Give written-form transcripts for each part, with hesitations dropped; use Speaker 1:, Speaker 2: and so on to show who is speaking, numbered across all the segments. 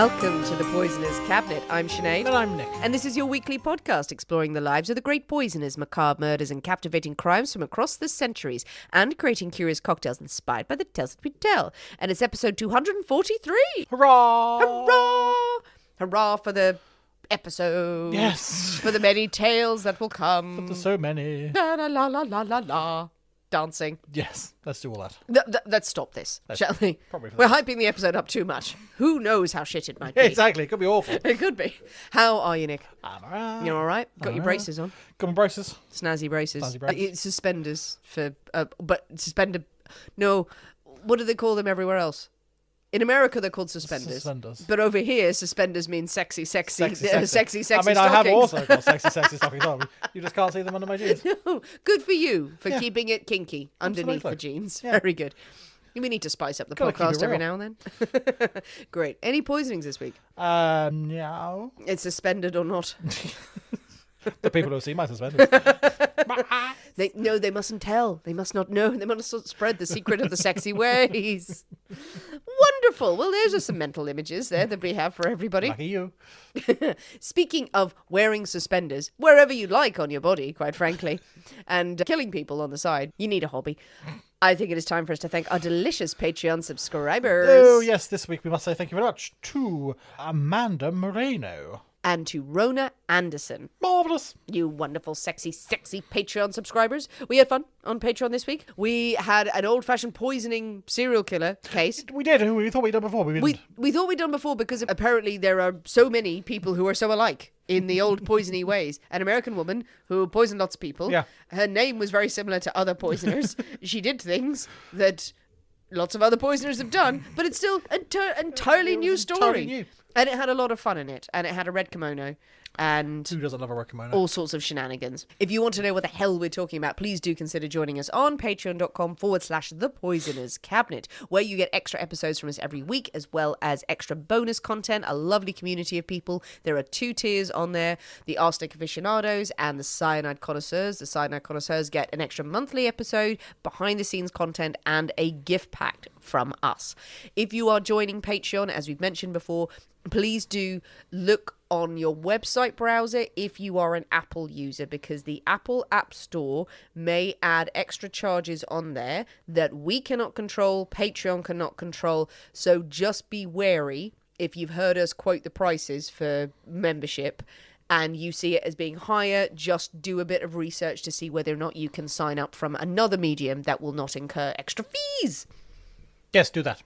Speaker 1: Welcome to the Poisoner's Cabinet. I'm Sinead.
Speaker 2: And I'm Nick.
Speaker 1: And this is your weekly podcast exploring the lives of the great poisoners, macabre murders, and captivating crimes from across the centuries, and creating curious cocktails inspired by the tales that we tell. And it's episode 243.
Speaker 2: Hurrah!
Speaker 1: Hurrah! Hurrah for the episode.
Speaker 2: Yes.
Speaker 1: For the many tales that will come.
Speaker 2: There's so many.
Speaker 1: La la la la la la la. Dancing.
Speaker 2: Yes, let's do all that.
Speaker 1: Let's stop this, shall we?
Speaker 2: Probably for
Speaker 1: We're
Speaker 2: that.
Speaker 1: hyping the episode up too much. Who knows how shit it might be?
Speaker 2: Exactly, it could be awful.
Speaker 1: It could be. How are you, Nick?
Speaker 2: I'm alright.
Speaker 1: You're all right? Got your braces on?
Speaker 2: Got my braces.
Speaker 1: Snazzy braces.
Speaker 2: Snazzy braces.
Speaker 1: It's suspenders for, but suspender. No, what do they call them everywhere else? In America, they're called suspenders.
Speaker 2: Suspenders.
Speaker 1: But over here, suspenders mean sexy stockings.
Speaker 2: I mean, I have also got sexy stockings on. You just can't see them under my jeans.
Speaker 1: No, good for you for keeping it kinky underneath
Speaker 2: Absolutely.
Speaker 1: the jeans.
Speaker 2: Yeah.
Speaker 1: Very good. We need to spice up the
Speaker 2: Gotta keep
Speaker 1: podcast
Speaker 2: it
Speaker 1: every
Speaker 2: real.
Speaker 1: now and then. Great. Any poisonings this week?
Speaker 2: No.
Speaker 1: It's suspended or not?
Speaker 2: The people who see my suspenders.
Speaker 1: They mustn't tell. They must not know. They must not spread the secret of the sexy ways. Wonderful. Well, there's just some mental images there that we have for everybody.
Speaker 2: Lucky you.
Speaker 1: Speaking of wearing suspenders, wherever you like on your body, quite frankly, and killing people on the side, you need a hobby. I think it is time for us to thank our delicious Patreon subscribers.
Speaker 2: Oh, yes, this week we must say thank you very much to Amanda Moreno.
Speaker 1: And to Rona Anderson.
Speaker 2: Marvellous.
Speaker 1: You wonderful, sexy Patreon subscribers. We had fun on Patreon this week. We had an old-fashioned poisoning serial killer case.
Speaker 2: We did. We thought we'd done before. We didn't.
Speaker 1: We thought we'd done before because apparently there are so many people who are so alike in the old poisony ways. An American woman who poisoned lots of people.
Speaker 2: Yeah.
Speaker 1: Her name was very similar to other poisoners. She did things that lots of other poisoners have done, but it's still an entirely new story.
Speaker 2: entirely new.
Speaker 1: And it had a lot of fun in it. And it had a red kimono. And
Speaker 2: Who doesn't love a kimono?
Speaker 1: all sorts of shenanigans. If you want to know what the hell we're talking about, please do consider joining us on patreon.com/The Poisoner's Cabinet, where you get extra episodes from us every week, as well as extra bonus content, a lovely community of people. There are 2 tiers on there, the Arsenic Aficionados and the Cyanide Connoisseurs. The Cyanide Connoisseurs get an extra monthly episode, behind-the-scenes content, and a gift pack from us. If you are joining Patreon, as we've mentioned before, please do look on your website browser if you are an Apple user, because the Apple App Store may add extra charges on there that we cannot control, Patreon cannot control. So just be wary if you've heard us quote the prices for membership and you see it as being higher. Just do a bit of research to see whether or not you can sign up from another medium that will not incur extra fees.
Speaker 2: Yes, do that.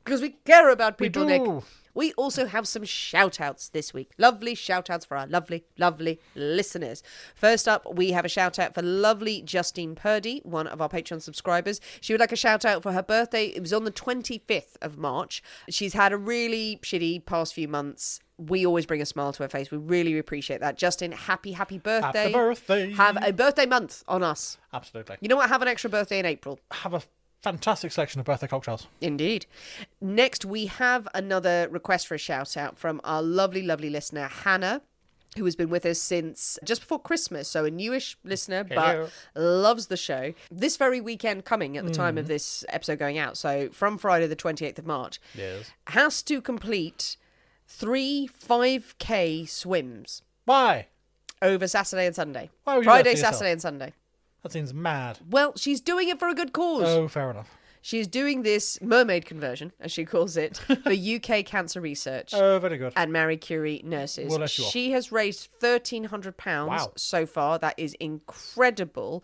Speaker 1: Because we care about people,
Speaker 2: We do.
Speaker 1: Nick. We also have some shout-outs this week. Lovely shout-outs for our lovely, lovely listeners. First up, we have a shout-out for lovely Justine Purdy, one of our Patreon subscribers. She would like a shout-out for her birthday. It was on the 25th of March. She's had a really shitty past few months. We always bring a smile to her face. We really appreciate that. Justin, happy birthday.
Speaker 2: Happy birthday.
Speaker 1: Have a birthday month on us.
Speaker 2: Absolutely.
Speaker 1: You know what? Have an extra birthday in April.
Speaker 2: Have a fantastic selection of birthday cocktails.
Speaker 1: Indeed. Next, we have another request for a shout out from our lovely, lovely listener, Hannah, who has been with us since just before Christmas. So a newish listener,
Speaker 2: Hello.
Speaker 1: but loves the show. This very weekend coming at the time of this episode going out, so from Friday the 28th of March,
Speaker 2: Yes.
Speaker 1: has to complete 3 5K swims
Speaker 2: Why?
Speaker 1: over Saturday and Sunday.
Speaker 2: Why would you do that
Speaker 1: Friday,
Speaker 2: to yourself?
Speaker 1: Saturday and Sunday.
Speaker 2: That seems mad.
Speaker 1: Well, she's doing it for a good cause.
Speaker 2: Oh, fair enough.
Speaker 1: She's doing this mermaid conversion, as she calls it, for UK cancer research
Speaker 2: Oh, very good.
Speaker 1: and Marie Curie nurses.
Speaker 2: We'll let you off.
Speaker 1: She has raised £1,300
Speaker 2: Wow.
Speaker 1: so far. That is incredible.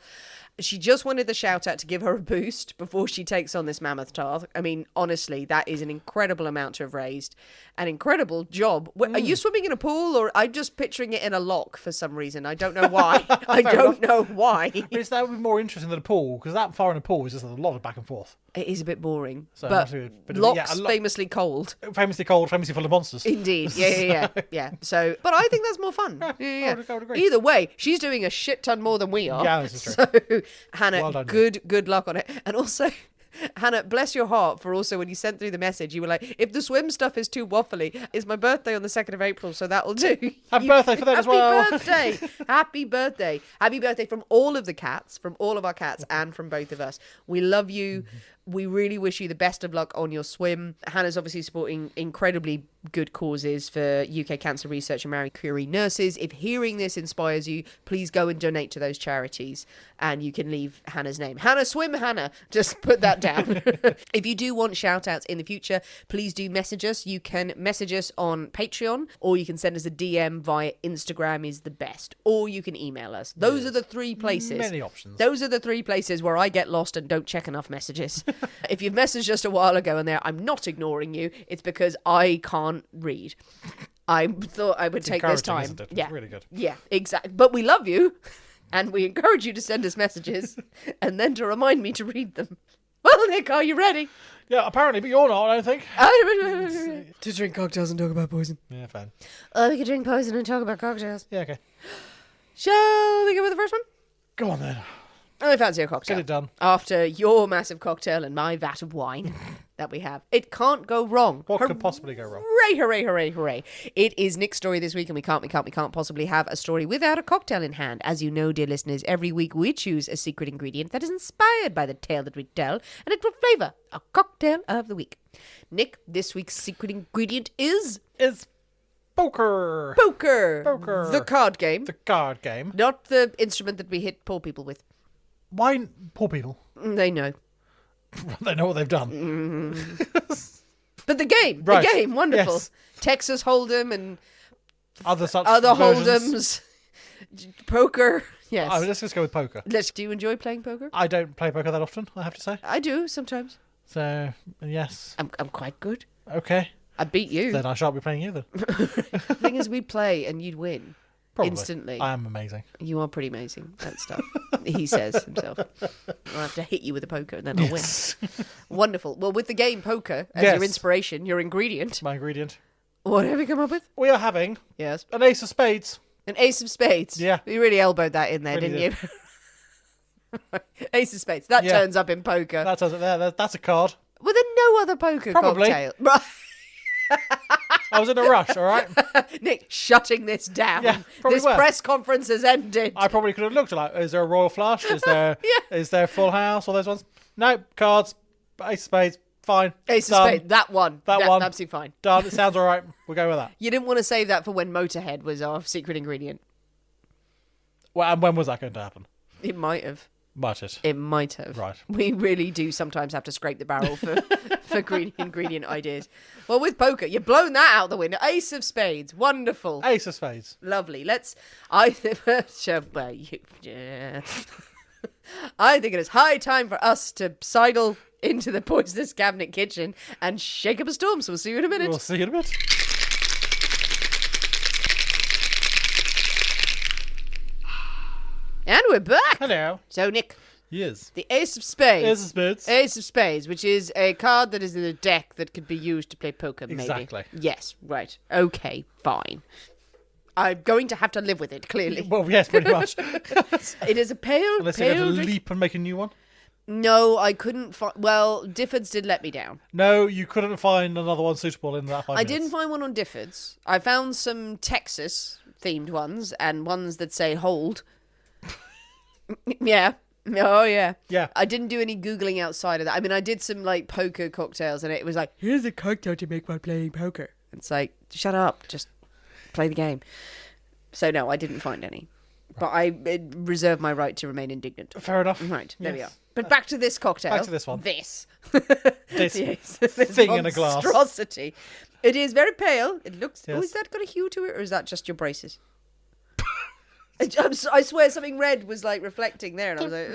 Speaker 1: She just wanted the shout out to give her a boost before she takes on this mammoth task. I mean, honestly, that is an incredible amount to have raised. An incredible job. Are you swimming in a pool, or I'm just picturing it in a lock for some reason? I don't know why. I don't know why.
Speaker 2: But that would be more interesting than a pool, because that far in a pool is just a lot of back and forth.
Speaker 1: It is a bit boring.
Speaker 2: So it
Speaker 1: but
Speaker 2: must be a bit of-
Speaker 1: locks
Speaker 2: yeah, a lot-
Speaker 1: famously cold.
Speaker 2: Famously cold, famously full of monsters.
Speaker 1: Indeed. Yeah. So, but I think that's more fun. Yeah.
Speaker 2: I would agree.
Speaker 1: Either way, she's doing a shit ton more than we are.
Speaker 2: Yeah, this is true.
Speaker 1: So, Hannah,
Speaker 2: Well done,
Speaker 1: good luck on it. And also, Hannah, bless your heart for also when you sent through the message, you were like, if the swim stuff is too waffly, it's my birthday on the 2nd of April, so that'll do.
Speaker 2: Happy birthday for that as well.
Speaker 1: Happy birthday. Happy birthday. Happy birthday from all of the cats, from all of our cats, and from both of us. We love you We really wish you the best of luck on your swim. Hannah's obviously supporting incredibly good causes for UK cancer research and Marie Curie nurses. If hearing this inspires you, please go and donate to those charities, and you can leave Hannah's name. Hannah, swim Hannah. Just put that down. If you do want shout outs in the future, please do message us. You can message us on Patreon, or you can send us a DM via Instagram is the best, or you can email us. Those are the three places.
Speaker 2: Many options.
Speaker 1: Those are the three places where I get lost and don't check enough messages. If you've messaged us a while ago and I'm not ignoring you, it's because I can't read. I thought I would take this time.
Speaker 2: Isn't it?
Speaker 1: Yeah,
Speaker 2: It's really good.
Speaker 1: Yeah, exactly. But we love you, and we encourage you to send us messages, and then to remind me to read them. Well, Nick, are you ready?
Speaker 2: Yeah, apparently, but you're not, I don't think.
Speaker 1: To drink cocktails and talk about poison.
Speaker 2: Yeah, fine.
Speaker 1: Oh, we could drink poison and talk about cocktails.
Speaker 2: Yeah, okay.
Speaker 1: Shall we go with the first one?
Speaker 2: Go on then.
Speaker 1: I fancy a cocktail.
Speaker 2: Get it done.
Speaker 1: After your massive cocktail and my vat of wine that we have. It can't go wrong.
Speaker 2: What could possibly go wrong?
Speaker 1: Hooray, hooray, hooray, hooray. It is Nick's story this week, and we can't possibly have a story without a cocktail in hand. As you know, dear listeners, every week we choose a secret ingredient that is inspired by the tale that we tell, and it will flavour a cocktail of the week. Nick, this week's secret ingredient is
Speaker 2: poker.
Speaker 1: Poker.
Speaker 2: Poker.
Speaker 1: The card game.
Speaker 2: The card game.
Speaker 1: Not the instrument that we hit poor people with.
Speaker 2: Why poor people?
Speaker 1: They know.
Speaker 2: They know what they've done.
Speaker 1: But the game.
Speaker 2: Right.
Speaker 1: The game. Wonderful.
Speaker 2: Yes.
Speaker 1: Texas Hold'em and
Speaker 2: Other
Speaker 1: Hold'ems. Poker. Yes.
Speaker 2: Let's just go with poker.
Speaker 1: Do you enjoy playing poker?
Speaker 2: I don't play poker that often, I have to say.
Speaker 1: I do sometimes.
Speaker 2: So, yes.
Speaker 1: I'm quite good.
Speaker 2: Okay.
Speaker 1: I beat you.
Speaker 2: Then I shan't be playing you then.
Speaker 1: The thing is, we'd play and you'd win.
Speaker 2: Probably.
Speaker 1: Instantly.
Speaker 2: I am amazing.
Speaker 1: You are pretty amazing at stuff. He says himself. I'll have to hit you with a poker and then I'll win. Wonderful. Well, with the game poker as your inspiration, your ingredient.
Speaker 2: My ingredient.
Speaker 1: What have we come up with?
Speaker 2: We are having
Speaker 1: Yes.
Speaker 2: an ace of spades.
Speaker 1: An ace of spades.
Speaker 2: Yeah.
Speaker 1: You really elbowed that in there,
Speaker 2: Really
Speaker 1: didn't you? Ace of spades. That turns up in poker.
Speaker 2: That does it there. That's a card.
Speaker 1: Were there no other poker
Speaker 2: Probably.
Speaker 1: cocktail? Right.
Speaker 2: I was in a rush, all right?
Speaker 1: Nick, shutting this down.
Speaker 2: Yeah, probably
Speaker 1: this
Speaker 2: were.
Speaker 1: press conference has ended.
Speaker 2: I probably could have looked like, is there a Royal Flush? Is there is there Full House? All those ones? No, cards. Ace of spades. Fine.
Speaker 1: Ace
Speaker 2: Done.
Speaker 1: of spades. That one.
Speaker 2: That one.
Speaker 1: Absolutely fine.
Speaker 2: Done. It sounds all right. We'll go with that.
Speaker 1: You didn't want to save that for when Motorhead was our secret ingredient.
Speaker 2: Well, and when was that going to happen?
Speaker 1: It might have.
Speaker 2: Might it?
Speaker 1: It might have.
Speaker 2: Right.
Speaker 1: We really do sometimes have to scrape the barrel for green ingredient ideas. Well, with poker, you've blown that out the window. Ace of spades. Wonderful.
Speaker 2: Ace of spades.
Speaker 1: Lovely. I think it is high time for us to sidle into the Poisonous Cabinet kitchen and shake up a storm. So we'll see you in a minute.
Speaker 2: We'll see you in a bit.
Speaker 1: And we're back.
Speaker 2: Hello.
Speaker 1: So, Nick,
Speaker 2: Yes.
Speaker 1: the Ace of Spades.
Speaker 2: Ace of spades.
Speaker 1: Ace of Spades, which is a card that is in a deck that could be used to play poker, maybe.
Speaker 2: Exactly.
Speaker 1: Yes, right. Okay, fine. I'm going to have to live with it, clearly.
Speaker 2: Well, yes, pretty much.
Speaker 1: It is a pale,
Speaker 2: Unless you're
Speaker 1: pale
Speaker 2: going to
Speaker 1: drink.
Speaker 2: leap and make a new one.
Speaker 1: No, I couldn't find... Well, Difford's did let me down.
Speaker 2: No, you couldn't find another one suitable in that 5
Speaker 1: I
Speaker 2: minutes.
Speaker 1: didn't find one on Difford's. I found some Texas-themed ones and ones that say hold. Yeah. Oh, yeah.
Speaker 2: Yeah.
Speaker 1: I didn't do any Googling outside of that. I mean, I did some, like, poker cocktails, and it was like, here's a cocktail to make while playing poker. It's like, shut up. Just play the game. So, no, I didn't find any. But I reserve my right to remain indignant.
Speaker 2: Fair enough.
Speaker 1: Right, there we are.
Speaker 2: Yes.
Speaker 1: But back to this cocktail.
Speaker 2: Back to this one.
Speaker 1: This.
Speaker 2: This
Speaker 1: Yes,
Speaker 2: thing in a glass.
Speaker 1: monstrosity. It is very pale. It looks...
Speaker 2: Yes.
Speaker 1: Oh, is that got a hue to it, or is that just your braces? I swear something red was like reflecting there, and I was like,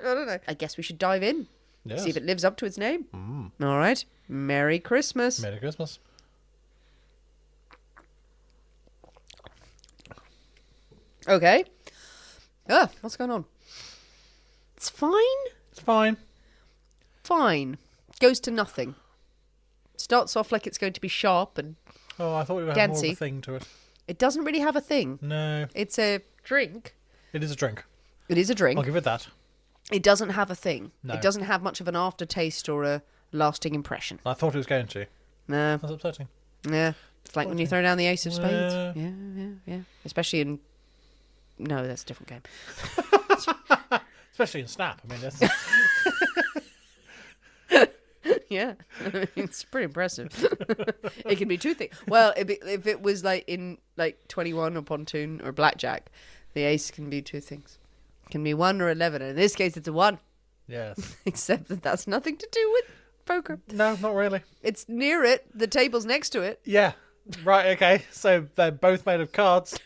Speaker 1: I don't know. I guess we should dive in.
Speaker 2: Yes.
Speaker 1: See if it lives up to its name. All right. Merry Christmas.
Speaker 2: Merry Christmas.
Speaker 1: Okay. What's going on? It's fine.
Speaker 2: It's fine.
Speaker 1: Fine. Goes to nothing. Starts off like it's going to be sharp, and
Speaker 2: Oh, I thought we would have more of
Speaker 1: Gansy.
Speaker 2: a thing to it.
Speaker 1: it doesn't really have a thing.
Speaker 2: No.
Speaker 1: It's a drink.
Speaker 2: It is a drink.
Speaker 1: It is a drink.
Speaker 2: I'll give it that.
Speaker 1: It doesn't have a thing.
Speaker 2: No.
Speaker 1: It doesn't have much of an aftertaste or a lasting impression.
Speaker 2: I thought it was going to.
Speaker 1: No.
Speaker 2: That's upsetting.
Speaker 1: Yeah. It's like when you throw down the ace of spades.
Speaker 2: Yeah.
Speaker 1: Yeah. Especially in... No, that's a different game.
Speaker 2: Especially in Snap. I mean, that's...
Speaker 1: Yeah, it's pretty impressive. It can be two things. Well, if it was like in like 21 or pontoon or blackjack, the ace can be two things. It can be 1 or 11, and in this case, it's a 1.
Speaker 2: Yes.
Speaker 1: Except that that's nothing to do with poker.
Speaker 2: No, not really.
Speaker 1: It's near it. The table's next to it.
Speaker 2: Yeah. Right, okay. So they're both made of cards.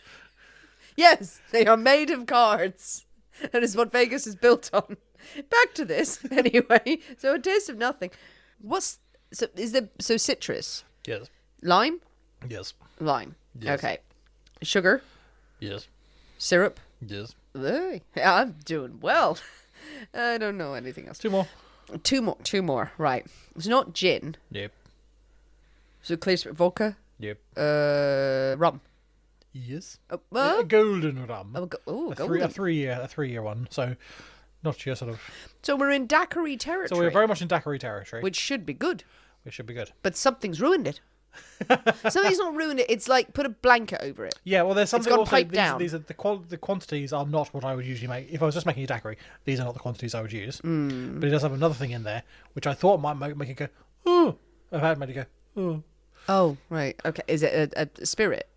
Speaker 1: Yes, they are made of cards. That is what Vegas is built on. Back to this, anyway. So a taste of nothing. So citrus?
Speaker 2: Yes.
Speaker 1: Lime?
Speaker 2: Yes.
Speaker 1: Lime.
Speaker 2: Yes.
Speaker 1: Okay. Sugar?
Speaker 2: Yes.
Speaker 1: Syrup?
Speaker 2: Yes.
Speaker 1: Hey, I'm doing well. I don't know anything else.
Speaker 2: 2 more.
Speaker 1: Two more. Right. It's not gin.
Speaker 2: Yep.
Speaker 1: So clear spirit vodka.
Speaker 2: Yep.
Speaker 1: Rum.
Speaker 2: Yes.
Speaker 1: Well,
Speaker 2: Golden rum.
Speaker 1: a
Speaker 2: A 3-year one. So not your sort of.
Speaker 1: So we're in daiquiri territory.
Speaker 2: So we're very much in daiquiri territory,
Speaker 1: which should be good.
Speaker 2: which should be good.
Speaker 1: But something's ruined it. Something's not ruined it. It's like put a blanket over it.
Speaker 2: Yeah, well, there's something
Speaker 1: gone
Speaker 2: also.
Speaker 1: piped down.
Speaker 2: These are the quantities are not what I would usually make. If I was just making a daiquiri, these are not the quantities I would use. But it does have another thing in there, which I thought might make it go, oh. I've had made it go, oh.
Speaker 1: Oh, right. Okay. Is it a spirit?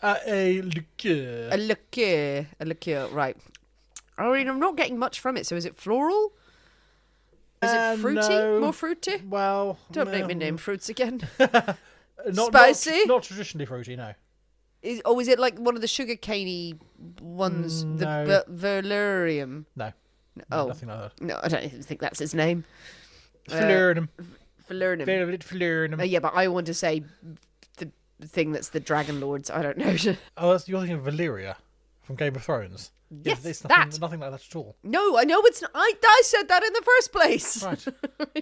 Speaker 2: A liqueur.
Speaker 1: A liqueur. Right. I mean, I'm not getting much from it. So is it floral? Is it fruity?
Speaker 2: No.
Speaker 1: More fruity?
Speaker 2: Well,
Speaker 1: Don't make me name fruits again.
Speaker 2: not,
Speaker 1: Spicy?
Speaker 2: Not traditionally fruity, no.
Speaker 1: Is it like one of the sugar caney ones?
Speaker 2: No.
Speaker 1: The Velurium?
Speaker 2: No.
Speaker 1: Oh.
Speaker 2: Nothing like that.
Speaker 1: No, I don't even think that's his name.
Speaker 2: Falernum.
Speaker 1: Falernum.
Speaker 2: Falernum.
Speaker 1: Yeah, but I want to say the thing that's the Dragon Lords. I don't know.
Speaker 2: Oh, you're thinking of Valyria from Game of Thrones.
Speaker 1: Yes,
Speaker 2: it's
Speaker 1: that.
Speaker 2: nothing like that at all.
Speaker 1: No, I know it's not. I said that in the first place.
Speaker 2: Right.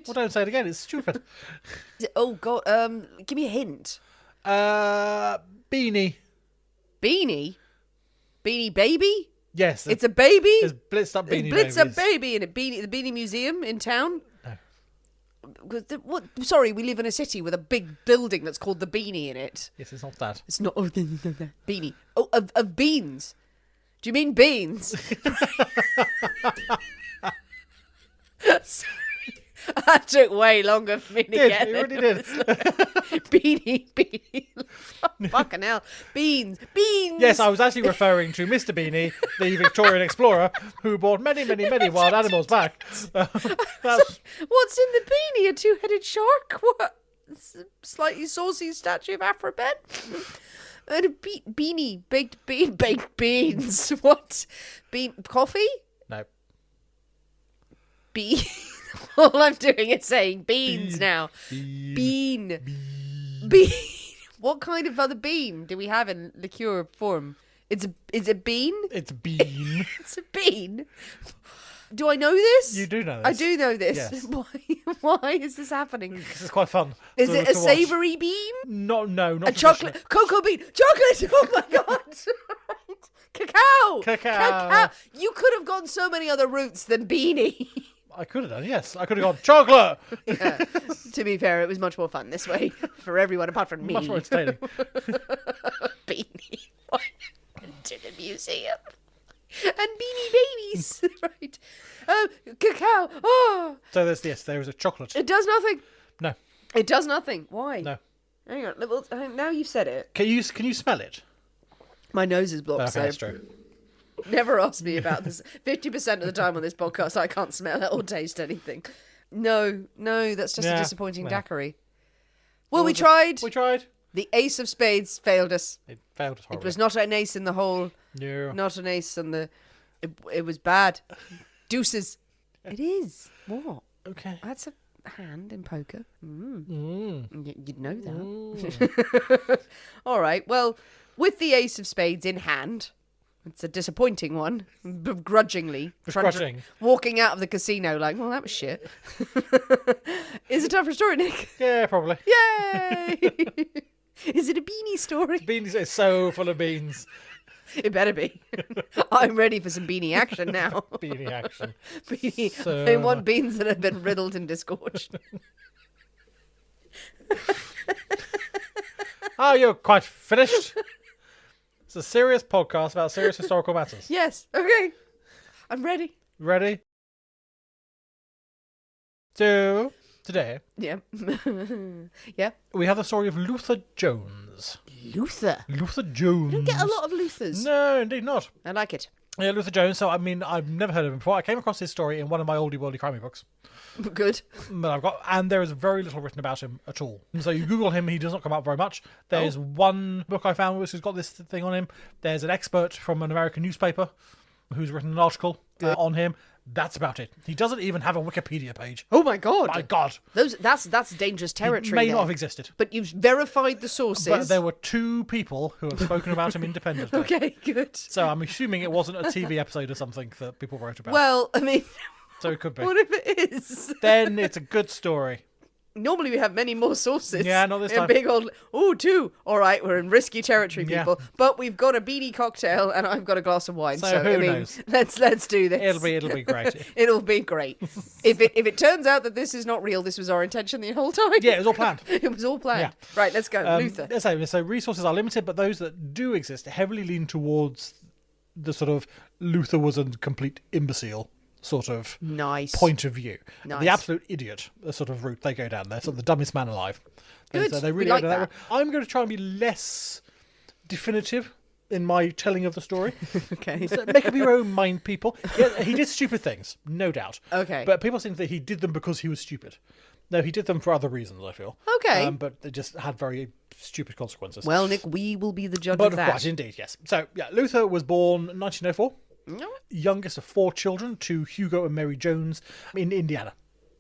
Speaker 2: Well, don't say it again. It's stupid.
Speaker 1: Oh, God. Give me a hint.
Speaker 2: Beanie.
Speaker 1: Beanie? Beanie Baby?
Speaker 2: Yes.
Speaker 1: It's a baby?
Speaker 2: There's blitzed up Beanie
Speaker 1: Blitz
Speaker 2: babies.
Speaker 1: a baby in the Beanie Museum in town?
Speaker 2: No.
Speaker 1: What? Sorry, we live in a city with a big building that's called the Beanie in it.
Speaker 2: Yes, it's not that.
Speaker 1: It's not. Oh, Beanie. Oh, of beans. Do you mean beans? Sorry. That took way longer for me to get
Speaker 2: It
Speaker 1: there.
Speaker 2: really did.
Speaker 1: Beanie. Fucking hell. Beans.
Speaker 2: Yes, I was actually referring to Mr. Beanie, the Victorian explorer, who brought many, many, many wild animals back. That's...
Speaker 1: What's in the beanie? A two-headed shark? What? Slightly saucy statue of Afro-Ben? And a beanie. Baked beans. What? Coffee?
Speaker 2: No.
Speaker 1: All I'm doing is saying beans now. Bean. What kind of other bean do we have in liqueur form? Is it bean?
Speaker 2: It's bean.
Speaker 1: It's a bean. Do I know this?
Speaker 2: You do know this.
Speaker 1: I do know this.
Speaker 2: Yes.
Speaker 1: Why is this happening?
Speaker 2: This is quite fun.
Speaker 1: Is
Speaker 2: to-
Speaker 1: it
Speaker 2: to
Speaker 1: a
Speaker 2: watch.
Speaker 1: savoury bean?
Speaker 2: No, not
Speaker 1: A chocolate, cocoa bean, chocolate. Oh my god! Cacao. You could have gone so many other routes than beanie.
Speaker 2: I could have done, yes. I could have gone chocolate.
Speaker 1: Yeah. To be fair, it was much more fun this way for everyone apart from me.
Speaker 2: Much more entertaining.
Speaker 1: Beanie. To the museum. And beanie babies. Right. Cacao. Oh.
Speaker 2: So there is a chocolate.
Speaker 1: It does nothing.
Speaker 2: No.
Speaker 1: It does nothing. Why?
Speaker 2: No.
Speaker 1: Hang on. Well, now you've said it.
Speaker 2: Can you smell it?
Speaker 1: My nose is blocked,
Speaker 2: Okay,
Speaker 1: so
Speaker 2: that's true.
Speaker 1: never ask me about this. 50% of the time on this podcast, I can't smell it or taste anything. No, that's just a disappointing daiquiri. Well, we tried.
Speaker 2: We tried.
Speaker 1: The ace of spades failed us.
Speaker 2: It failed us
Speaker 1: It
Speaker 2: horribly.
Speaker 1: was not an ace in the hole.
Speaker 2: No.
Speaker 1: Not an ace on the... It was bad. Deuces. It is. What?
Speaker 2: Okay.
Speaker 1: That's a hand in poker. You'd know that. All right. Well, with the ace of spades in hand, it's a disappointing one. Begrudgingly.
Speaker 2: Begrudging.
Speaker 1: Walking out of the casino like, well, that was shit. Is it time for a story, Nick?
Speaker 2: Yeah, probably.
Speaker 1: Yay! Is it a beanie story?
Speaker 2: Beans is so full of beans.
Speaker 1: It better be. I'm ready for some beanie action now.
Speaker 2: Beanie action.
Speaker 1: Beanie.
Speaker 2: So
Speaker 1: I want beans that have been riddled and disgorged.
Speaker 2: Oh, you're quite finished. It's a serious podcast about serious historical matters.
Speaker 1: Yes. Okay. I'm ready.
Speaker 2: Ready? 2, today,
Speaker 1: Yeah. Yeah.
Speaker 2: we have the story of Luther Jones.
Speaker 1: Luther.
Speaker 2: Luther Jones.
Speaker 1: You don't get a lot of Luthers.
Speaker 2: No, indeed not.
Speaker 1: I like it.
Speaker 2: Yeah, Luther Jones. So, I mean, I've never heard of him before. I came across his story in one of my oldie worldy crimey books.
Speaker 1: Good.
Speaker 2: And there is very little written about him at all. So you Google him, he does not come up very much. There's one book I found which has got this thing on him. There's an expert from an American newspaper who's written an article on him. That's about it. He doesn't even have a Wikipedia page.
Speaker 1: Oh my God.
Speaker 2: My God.
Speaker 1: That's dangerous territory.
Speaker 2: He may
Speaker 1: there.
Speaker 2: not have existed.
Speaker 1: But you've verified the sources.
Speaker 2: But there were 2 people who have spoken about him independently.
Speaker 1: Okay, good.
Speaker 2: So I'm assuming it wasn't a TV episode or something that people wrote about.
Speaker 1: Well, I mean,
Speaker 2: So it could be.
Speaker 1: what if it is?
Speaker 2: Then it's a good story.
Speaker 1: Normally we have many more sources.
Speaker 2: Yeah, not this
Speaker 1: A
Speaker 2: time.
Speaker 1: big old, 2. All right, we're in risky territory,
Speaker 2: Yeah.
Speaker 1: people. But we've got a beanie cocktail and I've got a glass of wine.
Speaker 2: So who
Speaker 1: I mean,
Speaker 2: knows?
Speaker 1: Let's do this.
Speaker 2: It'll be great.
Speaker 1: It'll be great. If it turns out that this is not real, this was our intention the whole time.
Speaker 2: Yeah, it was all planned.
Speaker 1: It was all planned.
Speaker 2: Yeah.
Speaker 1: Right, let's go. Luther.
Speaker 2: So resources are limited, but those that do exist heavily lean towards the sort of Luther was a complete imbecile sort of
Speaker 1: Nice.
Speaker 2: point of view.
Speaker 1: Nice.
Speaker 2: The absolute idiot, the sort of route they go down there, sort of the dumbest man alive. And
Speaker 1: Good.
Speaker 2: so they
Speaker 1: We
Speaker 2: really
Speaker 1: like
Speaker 2: go down
Speaker 1: that.
Speaker 2: route. I'm going to try and be less definitive in my telling of the story.
Speaker 1: Okay.
Speaker 2: So make up your own mind, people. Yeah, he did stupid things, no doubt.
Speaker 1: Okay.
Speaker 2: But people think that he did them because he was stupid. No, he did them for other reasons, I feel.
Speaker 1: Okay.
Speaker 2: But they just had very stupid consequences.
Speaker 1: Well, Nick, we will be the judge
Speaker 2: But
Speaker 1: of that.
Speaker 2: quite indeed, yes. So, yeah, Luther was born 1904.
Speaker 1: No.
Speaker 2: Youngest of 4 children to Hugo and Mary Jones in Indiana,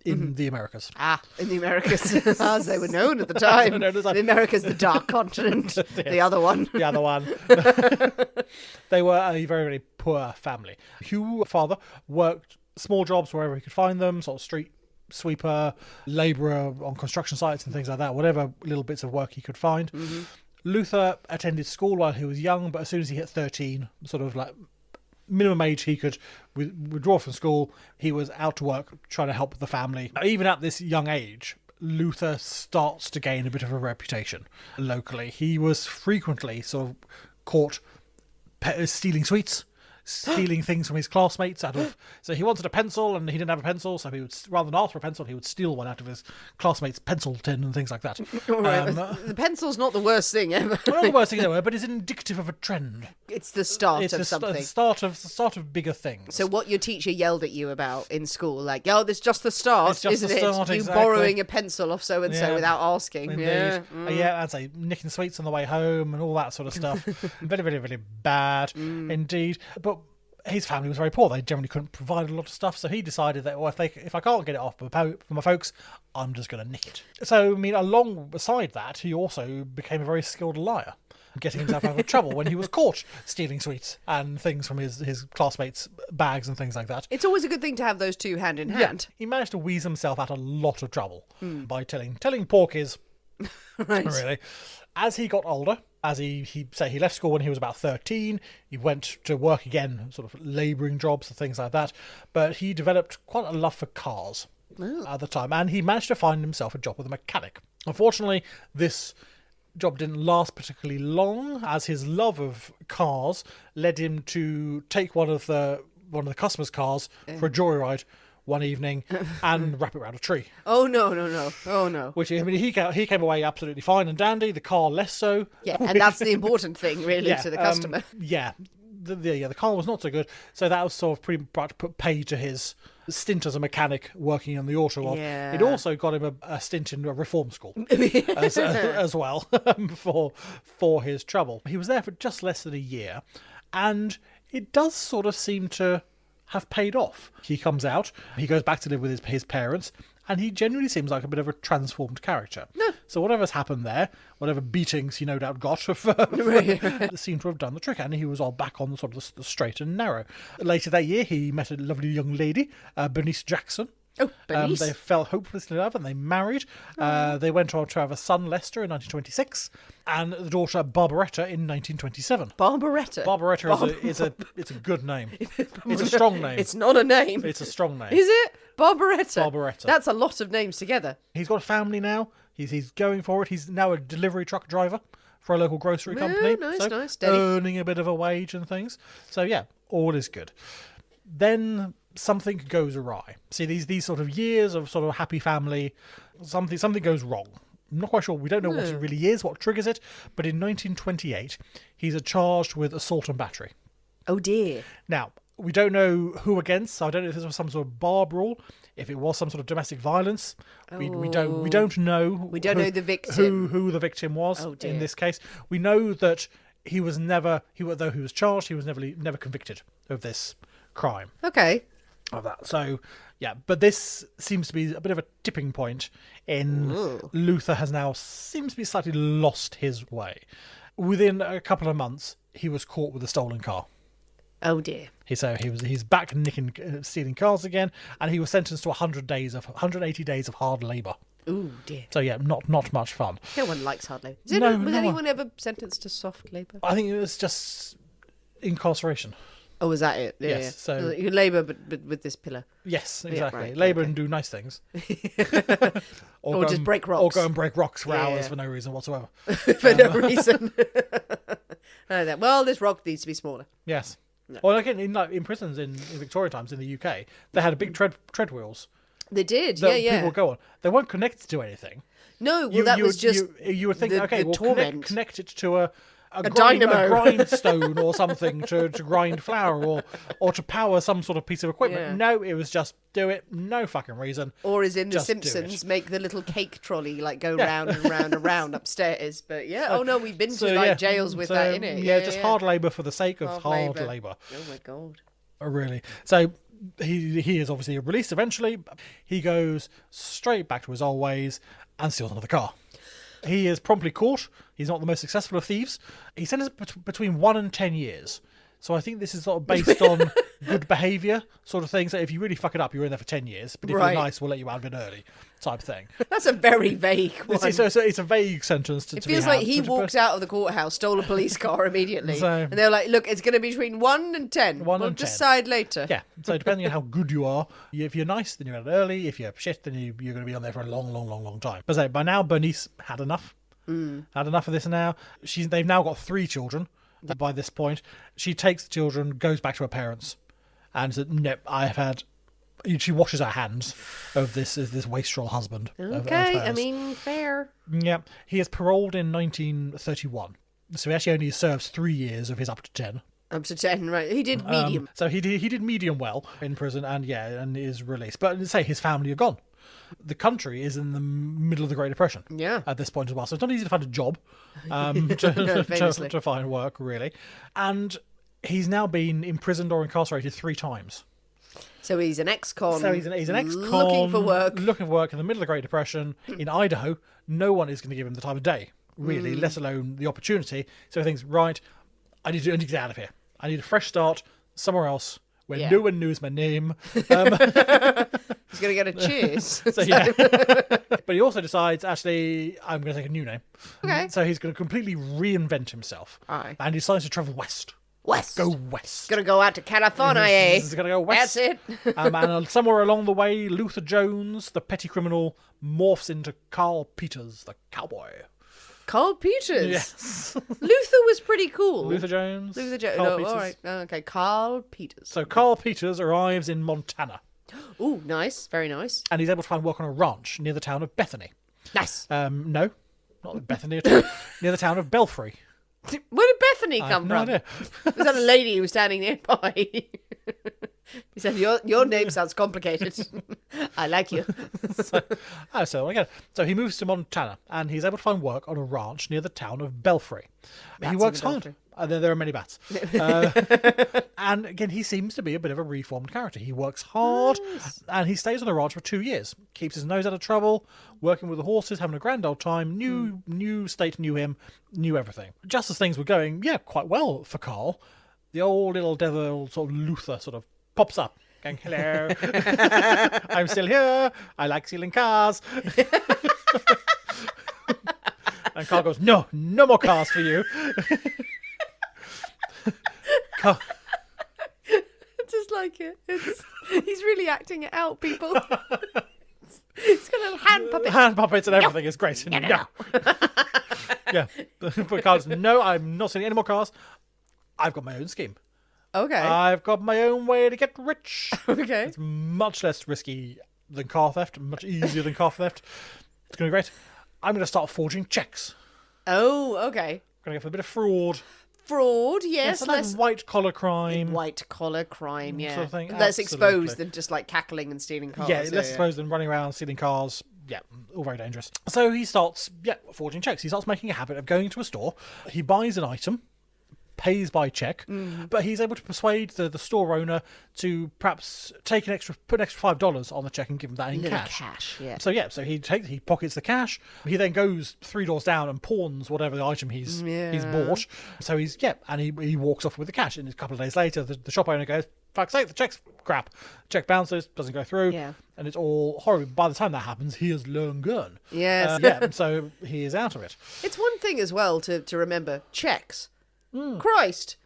Speaker 2: in the Americas.
Speaker 1: In the Americas, as they were known at the time.
Speaker 2: known as that.
Speaker 1: The Americas, the dark continent. The other one.
Speaker 2: The other one. They were a very, very poor family. Hugh's father worked small jobs wherever he could find them, sort of street sweeper, labourer on construction sites and things like that, whatever little bits of work he could find. Luther attended school while he was young, but as soon as he hit 13, sort of like minimum age he could withdraw from school, he was out to work trying to help the family. Even at this young age, Luther starts to gain a bit of a reputation locally. He was frequently sort of caught stealing sweets, stealing things from his classmates so he wanted a pencil and he didn't have a pencil, so he would, rather than ask for a pencil, he would steal one out of his classmate's pencil tin and things like that.
Speaker 1: The pencil's not the worst thing ever.
Speaker 2: Not the worst thing ever, but it's indicative of a trend.
Speaker 1: It's the start
Speaker 2: It's
Speaker 1: of
Speaker 2: the
Speaker 1: something.
Speaker 2: start of bigger things.
Speaker 1: So what your teacher yelled at you about in school, like, this is just the start,
Speaker 2: It's just
Speaker 1: isn't
Speaker 2: the start,
Speaker 1: it? You
Speaker 2: exactly.
Speaker 1: borrowing a pencil off so-and-so
Speaker 2: Yeah.
Speaker 1: without asking.
Speaker 2: Indeed.
Speaker 1: Yeah.
Speaker 2: Yeah, I'd say nicking sweets on the way home and all that sort of stuff. Very, very, very bad indeed. But his family was very poor. They generally couldn't provide a lot of stuff, so he decided that, well, if I can't get it off for my folks, I'm just going to nick it. So, I mean, alongside that, he also became a very skilled liar, getting himself out of trouble when he was caught stealing sweets and things from his classmates' bags and things like that.
Speaker 1: It's always a good thing to have those two hand in hand.
Speaker 2: He managed to wheeze himself out a lot of trouble by telling porkies.
Speaker 1: Right.
Speaker 2: Really. As he got older, as he left school when he was about 13, he went to work again, sort of labouring jobs and things like that, but he developed quite a love for cars at the time, and he managed to find himself a job with a mechanic. Unfortunately, this job didn't last particularly long, as his love of cars led him to take one of the customers' cars for a joyride one evening and wrap it around a tree.
Speaker 1: Oh, no. Oh, no.
Speaker 2: Which, I mean, he came away absolutely fine and dandy. The car less so.
Speaker 1: Yeah, and that's the important thing, really, to the customer.
Speaker 2: The car was not so good. So that was sort of pretty much put pay to his stint as a mechanic working on the auto world.
Speaker 1: Yeah.
Speaker 2: It also got him a stint in a reform school as well for his trouble. He was there for just less than a year, and it does sort of seem to have paid off. He comes out, he goes back to live with his parents, and he genuinely seems like a bit of a transformed character. So whatever's happened there, whatever beatings he no doubt got, seemed to have done the trick, and he was all back on the sort of the straight and narrow. Later that year, he met a lovely young lady, Bernice Jackson.
Speaker 1: Oh, Bernice.
Speaker 2: They fell hopelessly in love and they married. They went on to have a son, Lester, in 1926, and the daughter, Barbaretta, in 1927.
Speaker 1: Barbaretta.
Speaker 2: Barbaretta is a good name. It's a strong name.
Speaker 1: It's not a name.
Speaker 2: It's a strong name.
Speaker 1: Is it? Barbaretta.
Speaker 2: Barbaretta.
Speaker 1: That's a lot of names together.
Speaker 2: He's got a family now. He's going for it. He's now a delivery truck driver for a local grocery company.
Speaker 1: Nice, steady.
Speaker 2: Earning a bit of a wage and things. So yeah, all is good. Then something goes awry. See, these sort of years of sort of happy family, something goes wrong. I'm not quite sure. We don't know what it really is, what triggers it. But in 1928, he's charged with assault and battery.
Speaker 1: Oh dear.
Speaker 2: Now, we don't know who against. So I don't know if this was some sort of bar brawl, if it was some sort of domestic violence. We don't know.
Speaker 1: We don't know the victim.
Speaker 2: Who the victim was
Speaker 1: dear.
Speaker 2: in this case. We know that he was never, though he was charged, he was never convicted of this crime.
Speaker 1: Okay.
Speaker 2: Of that. So, yeah, but this seems to be a bit of a tipping point in Luther has now seems to be slightly lost his way. Within a couple of months, he was caught with a stolen car.
Speaker 1: Oh dear.
Speaker 2: He's back stealing cars again, and he was sentenced to 180 days of hard labour.
Speaker 1: Oh dear.
Speaker 2: So yeah, not much fun.
Speaker 1: No one likes hard labour. Was anyone ever sentenced to soft labour?
Speaker 2: I think it was just incarceration.
Speaker 1: Oh, was that it? Yeah,
Speaker 2: Yes.
Speaker 1: yeah.
Speaker 2: So
Speaker 1: you labour, but with this pillar.
Speaker 2: Yes, exactly.
Speaker 1: right,
Speaker 2: Labour
Speaker 1: okay.
Speaker 2: and do nice things,
Speaker 1: Or just break rocks.
Speaker 2: or go and break rocks for hours
Speaker 1: yeah.
Speaker 2: for no reason whatsoever.
Speaker 1: For no reason. Well, this rock needs to be smaller.
Speaker 2: Yes. Well, again, in prisons in Victorian times in the UK, they had a big tread wheels.
Speaker 1: They did,
Speaker 2: that
Speaker 1: yeah.
Speaker 2: People would go on. They weren't connected to anything.
Speaker 1: No, well, was just
Speaker 2: you would think, okay,
Speaker 1: the
Speaker 2: well,
Speaker 1: torment.
Speaker 2: connect it to a
Speaker 1: dynamo.
Speaker 2: a grindstone or something to grind flour or to power some sort of piece of equipment.
Speaker 1: Yeah.
Speaker 2: No, it was just do it, no fucking reason.
Speaker 1: Or as in The
Speaker 2: Just do
Speaker 1: Simpsons,
Speaker 2: it.
Speaker 1: make the little cake trolley go round and round and round upstairs. But yeah, oh no, we've been to jails with that in it.
Speaker 2: Yeah, just hard labour for the sake of hard
Speaker 1: labour.
Speaker 2: labour.
Speaker 1: Oh my god.
Speaker 2: Really. So he is obviously released eventually. He goes straight back to his old ways and steals another car. He is promptly caught. He's not the most successful of thieves. He sentenced between 1 and 10 years. So I think this is sort of based on good behaviour sort of thing. So if you really fuck it up, you're in there for 10 years. But if
Speaker 1: Right.
Speaker 2: you're nice, we'll let you out a bit early type thing.
Speaker 1: That's a very vague one.
Speaker 2: So it's a vague sentence.
Speaker 1: It feels like he walked out of the courthouse, stole a police car immediately.
Speaker 2: So-
Speaker 1: and they were like, look, it's going to be between 1 and 10.
Speaker 2: 1
Speaker 1: we'll
Speaker 2: and 10.
Speaker 1: decide later.
Speaker 2: Yeah. So depending on how good you are, if you're nice, then you're out early. If you're shit, then you're going to be on there for a long time. But by now, Bernice had enough. Had enough of this now. They've now got 3 children by this point. She takes the children, goes back to her parents, and said, "No, I've had." She washes her hands of this wastrel husband. of
Speaker 1: Okay, I
Speaker 2: hers.
Speaker 1: mean, fair.
Speaker 2: Yeah, he is paroled in 1931, so he actually only serves 3 years of his up to 10.
Speaker 1: Up to 10, right. He did medium.
Speaker 2: So he did medium well in prison, and is released. But say his family are gone. The country is in the middle of the Great Depression.
Speaker 1: Yeah.
Speaker 2: At this point as well, so it's not easy to find a job,
Speaker 1: Famously.
Speaker 2: to find work really. And he's now been imprisoned or incarcerated 3 times.
Speaker 1: So he's an ex-con.
Speaker 2: So he's an ex-con
Speaker 1: Looking for work.
Speaker 2: Looking for work in the middle of the Great Depression in Idaho. No one is going to give him the time of day, really, let alone the opportunity. So he thinks, right, I need to get out of here. I need a fresh start somewhere else where
Speaker 1: Yeah.
Speaker 2: no one knows my name.
Speaker 1: He's going to get a cheers.
Speaker 2: So yeah. But he also decides, actually, I'm going to take a new name.
Speaker 1: Okay.
Speaker 2: So he's going to completely reinvent himself.
Speaker 1: Aye.
Speaker 2: And he decides to travel west.
Speaker 1: West.
Speaker 2: Go west.
Speaker 1: Going to go out to California, eh?
Speaker 2: He's going to go west.
Speaker 1: That's it.
Speaker 2: And somewhere along the way, Luther Jones, the petty criminal, morphs into Carl Peters, the cowboy.
Speaker 1: Carl Peters.
Speaker 2: Yes.
Speaker 1: Luther was pretty cool.
Speaker 2: Luther Jones.
Speaker 1: Carl
Speaker 2: Carl
Speaker 1: no,
Speaker 2: Peters.
Speaker 1: all right. Okay, Carl Peters.
Speaker 2: So Carl Peters arrives in Montana,
Speaker 1: Ooh, nice. Very nice.
Speaker 2: and he's able to find work on a ranch near the town of Bethany.
Speaker 1: Nice.
Speaker 2: No, not Bethany at all. Near the town of Belfry.
Speaker 1: Where did Bethany
Speaker 2: I
Speaker 1: come
Speaker 2: have no
Speaker 1: from?
Speaker 2: idea.
Speaker 1: Was that a lady who was standing nearby? He said, your name sounds complicated. I like you.
Speaker 2: So he moves to Montana, and he's able to find work on a ranch near the town of Belfry. He
Speaker 1: Bats
Speaker 2: works
Speaker 1: in the
Speaker 2: hard.
Speaker 1: Belfry.
Speaker 2: There are many bats. And again, he seems to be a bit of a reformed character. He works hard, and he stays on the ranch for 2 years. Keeps his nose out of trouble, working with the horses, having a grand old time. New state knew him, knew everything. Just as things were going, quite well for Carl, the old little devil sort of Luther sort of pops up. Going, hello, I'm still here. I like stealing cars. And Carl goes, no more cars for you. Carl,
Speaker 1: Just like it. He's really acting it out, people. He's got a little hand puppet.
Speaker 2: hand puppets and everything is great.
Speaker 1: No.
Speaker 2: Yeah. But Carl goes, no, I'm not stealing any more cars. I've got my own scheme.
Speaker 1: Okay.
Speaker 2: I've got my own way to get rich.
Speaker 1: Okay.
Speaker 2: It's much less risky than car theft, much easier than car theft. It's going to be great. I'm going to start forging checks.
Speaker 1: Oh, okay.
Speaker 2: Going to go for a bit of fraud.
Speaker 1: Fraud, yes.
Speaker 2: It's like white collar crime.
Speaker 1: White collar crime, yeah.
Speaker 2: Sort of thing.
Speaker 1: Less
Speaker 2: Absolutely.
Speaker 1: exposed than just like cackling and stealing cars.
Speaker 2: Yeah, less exposed than running around stealing cars. Yeah, all very dangerous. So he starts, forging checks. He starts making a habit of going to a store. He buys an item, pays by check, but he's able to persuade the store owner to perhaps put an extra $5 on the check and give him that in cash.
Speaker 1: Yeah.
Speaker 2: So he pockets the cash. He then goes 3 doors down and pawns whatever the item he's bought. So and he walks off with the cash. And a couple of days later, the shop owner goes, "Fuck's sake, the check's crap." Check bounces, doesn't go through, and it's all horrible. By the time that happens, he has learned gun.
Speaker 1: Yes.
Speaker 2: So he is out of it.
Speaker 1: It's one thing as well to remember checks. Christ.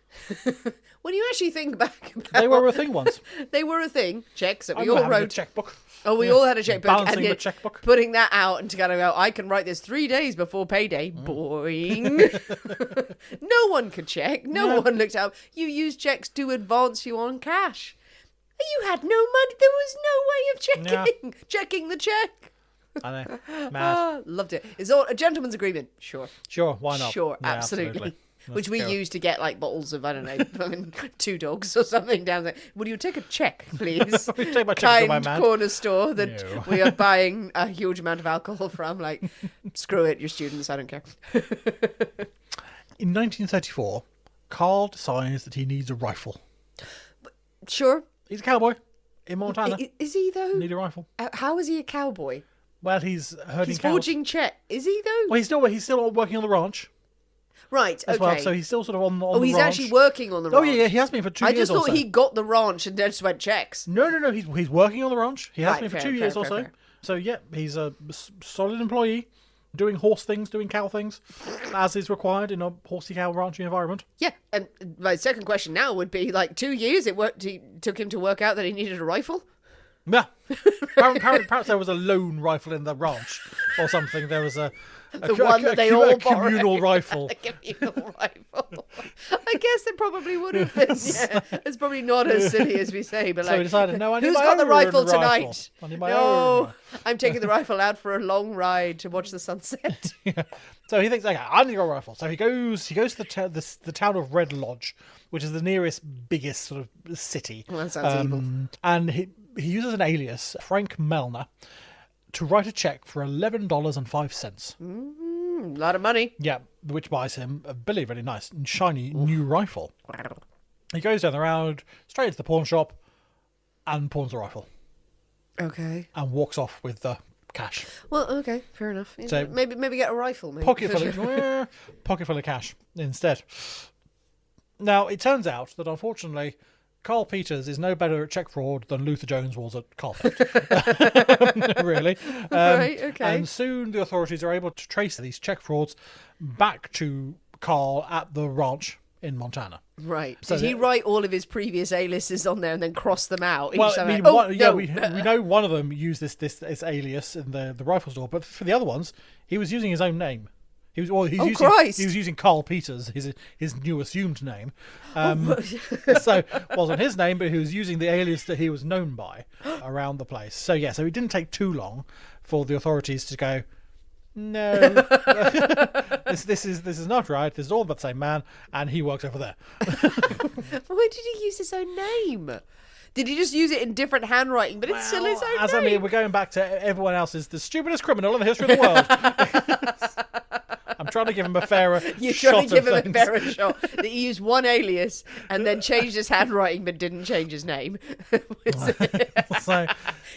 Speaker 1: When you actually think back about
Speaker 2: They were a thing once.
Speaker 1: They were a thing. Checks that we
Speaker 2: I
Speaker 1: all
Speaker 2: remember having
Speaker 1: wrote.
Speaker 2: a checkbook.
Speaker 1: Oh, we all had a checkbook.
Speaker 2: Balancing
Speaker 1: and
Speaker 2: the checkbook.
Speaker 1: Putting that out and to kind of go, I can write this 3 days before payday. Boing. No one could check. No one looked up. You used checks to advance you on cash. You had no money. There was no way of checking the check.
Speaker 2: I know. Mad.
Speaker 1: Loved it. It's all a gentleman's agreement. Sure.
Speaker 2: Sure, why not?
Speaker 1: Sure,
Speaker 2: Yeah,
Speaker 1: absolutely. Which we
Speaker 2: go.
Speaker 1: use to get like bottles of, I don't know, fucking 2 dogs or something down there. Will you take a check, please?
Speaker 2: Will you take my check to my man?
Speaker 1: Corner store that
Speaker 2: No.
Speaker 1: we are buying a huge amount of alcohol from. Like, screw it, you're students, I don't care.
Speaker 2: In 1934, Carl decides that he needs a rifle.
Speaker 1: Sure.
Speaker 2: He's a cowboy in Montana.
Speaker 1: Is he though?
Speaker 2: Need a rifle.
Speaker 1: How is he a cowboy?
Speaker 2: Well, he's herding
Speaker 1: He's
Speaker 2: cows.
Speaker 1: forging check. Is he though?
Speaker 2: Well, he's still working on the ranch
Speaker 1: Right,
Speaker 2: as
Speaker 1: okay.
Speaker 2: well. So he's still sort of on the
Speaker 1: he's
Speaker 2: ranch.
Speaker 1: actually working on the ranch.
Speaker 2: Oh yeah, he has been for 2 years.
Speaker 1: I just
Speaker 2: or
Speaker 1: thought
Speaker 2: so.
Speaker 1: he got the ranch and then just went checks.
Speaker 2: No. He's working on the ranch. He has
Speaker 1: Right,
Speaker 2: been for
Speaker 1: fair,
Speaker 2: 2 years
Speaker 1: fair,
Speaker 2: or so.
Speaker 1: fair.
Speaker 2: So yeah, he's a solid employee, doing horse things, doing cow things, as is required in a horsey cow ranching environment.
Speaker 1: Yeah, and my second question now would be, like, 2 years it took him to work out that he needed a rifle?
Speaker 2: Yeah. Perhaps there was a lone rifle in the ranch or something. There was a
Speaker 1: one that they all
Speaker 2: communal
Speaker 1: borrowed.
Speaker 2: rifle.
Speaker 1: A communal rifle. I guess it probably would have been. Yeah, it's probably not as silly as we say, but
Speaker 2: So
Speaker 1: like,
Speaker 2: he decided, no, I need
Speaker 1: who's
Speaker 2: my
Speaker 1: got the
Speaker 2: own
Speaker 1: rifle
Speaker 2: rifle.
Speaker 1: tonight?
Speaker 2: I need my
Speaker 1: No,
Speaker 2: own.
Speaker 1: I'm taking the rifle out for a long ride to watch the sunset.
Speaker 2: So he thinks, okay, I need a rifle. So he goes to the town of Red Lodge, which is the nearest biggest sort of city.
Speaker 1: Well, that sounds evil.
Speaker 2: And he uses an alias, Frank Melner, to write a check for $11.05.
Speaker 1: A lot of money.
Speaker 2: Yeah, which buys him a really nice and shiny new rifle. He goes down the road, straight into the pawn shop, and pawns the rifle.
Speaker 1: Okay.
Speaker 2: And walks off with the cash.
Speaker 1: Well, okay, fair enough.
Speaker 2: So-
Speaker 1: maybe get a rifle. Maybe.
Speaker 2: Pocket full of cash instead. Now, it turns out that unfortunately, Carl Peters is no better at check fraud than Luther Jones was at car theft. Really.
Speaker 1: Right, okay.
Speaker 2: And soon the authorities are able to trace these check frauds back to Carl at the ranch in Montana.
Speaker 1: Right.
Speaker 2: So
Speaker 1: Did he write all of his previous A-listers on there and then cross them out?
Speaker 2: Well,
Speaker 1: Each
Speaker 2: I
Speaker 1: time
Speaker 2: mean,
Speaker 1: no.
Speaker 2: we know one of them used this alias in the rifle store, but for the other ones, he was using his own name. He was using Carl Peters, his new assumed name. So it wasn't his name, but he was using the alias that he was known by around the place. So yeah, so it didn't take too long for the authorities to go, no, this is not right. This is all about the same man, and he works over there.
Speaker 1: Why did he use his own name? Did he just use it in different handwriting? But it's still his own name.
Speaker 2: I mean, we're going back to everyone else is the stupidest criminal in the history of the world. I'm trying to give him a fairer
Speaker 1: You're
Speaker 2: shot
Speaker 1: trying to give
Speaker 2: of
Speaker 1: him a
Speaker 2: things.
Speaker 1: fairer shot. That he used one alias and then changed his handwriting but didn't change his name.
Speaker 2: So,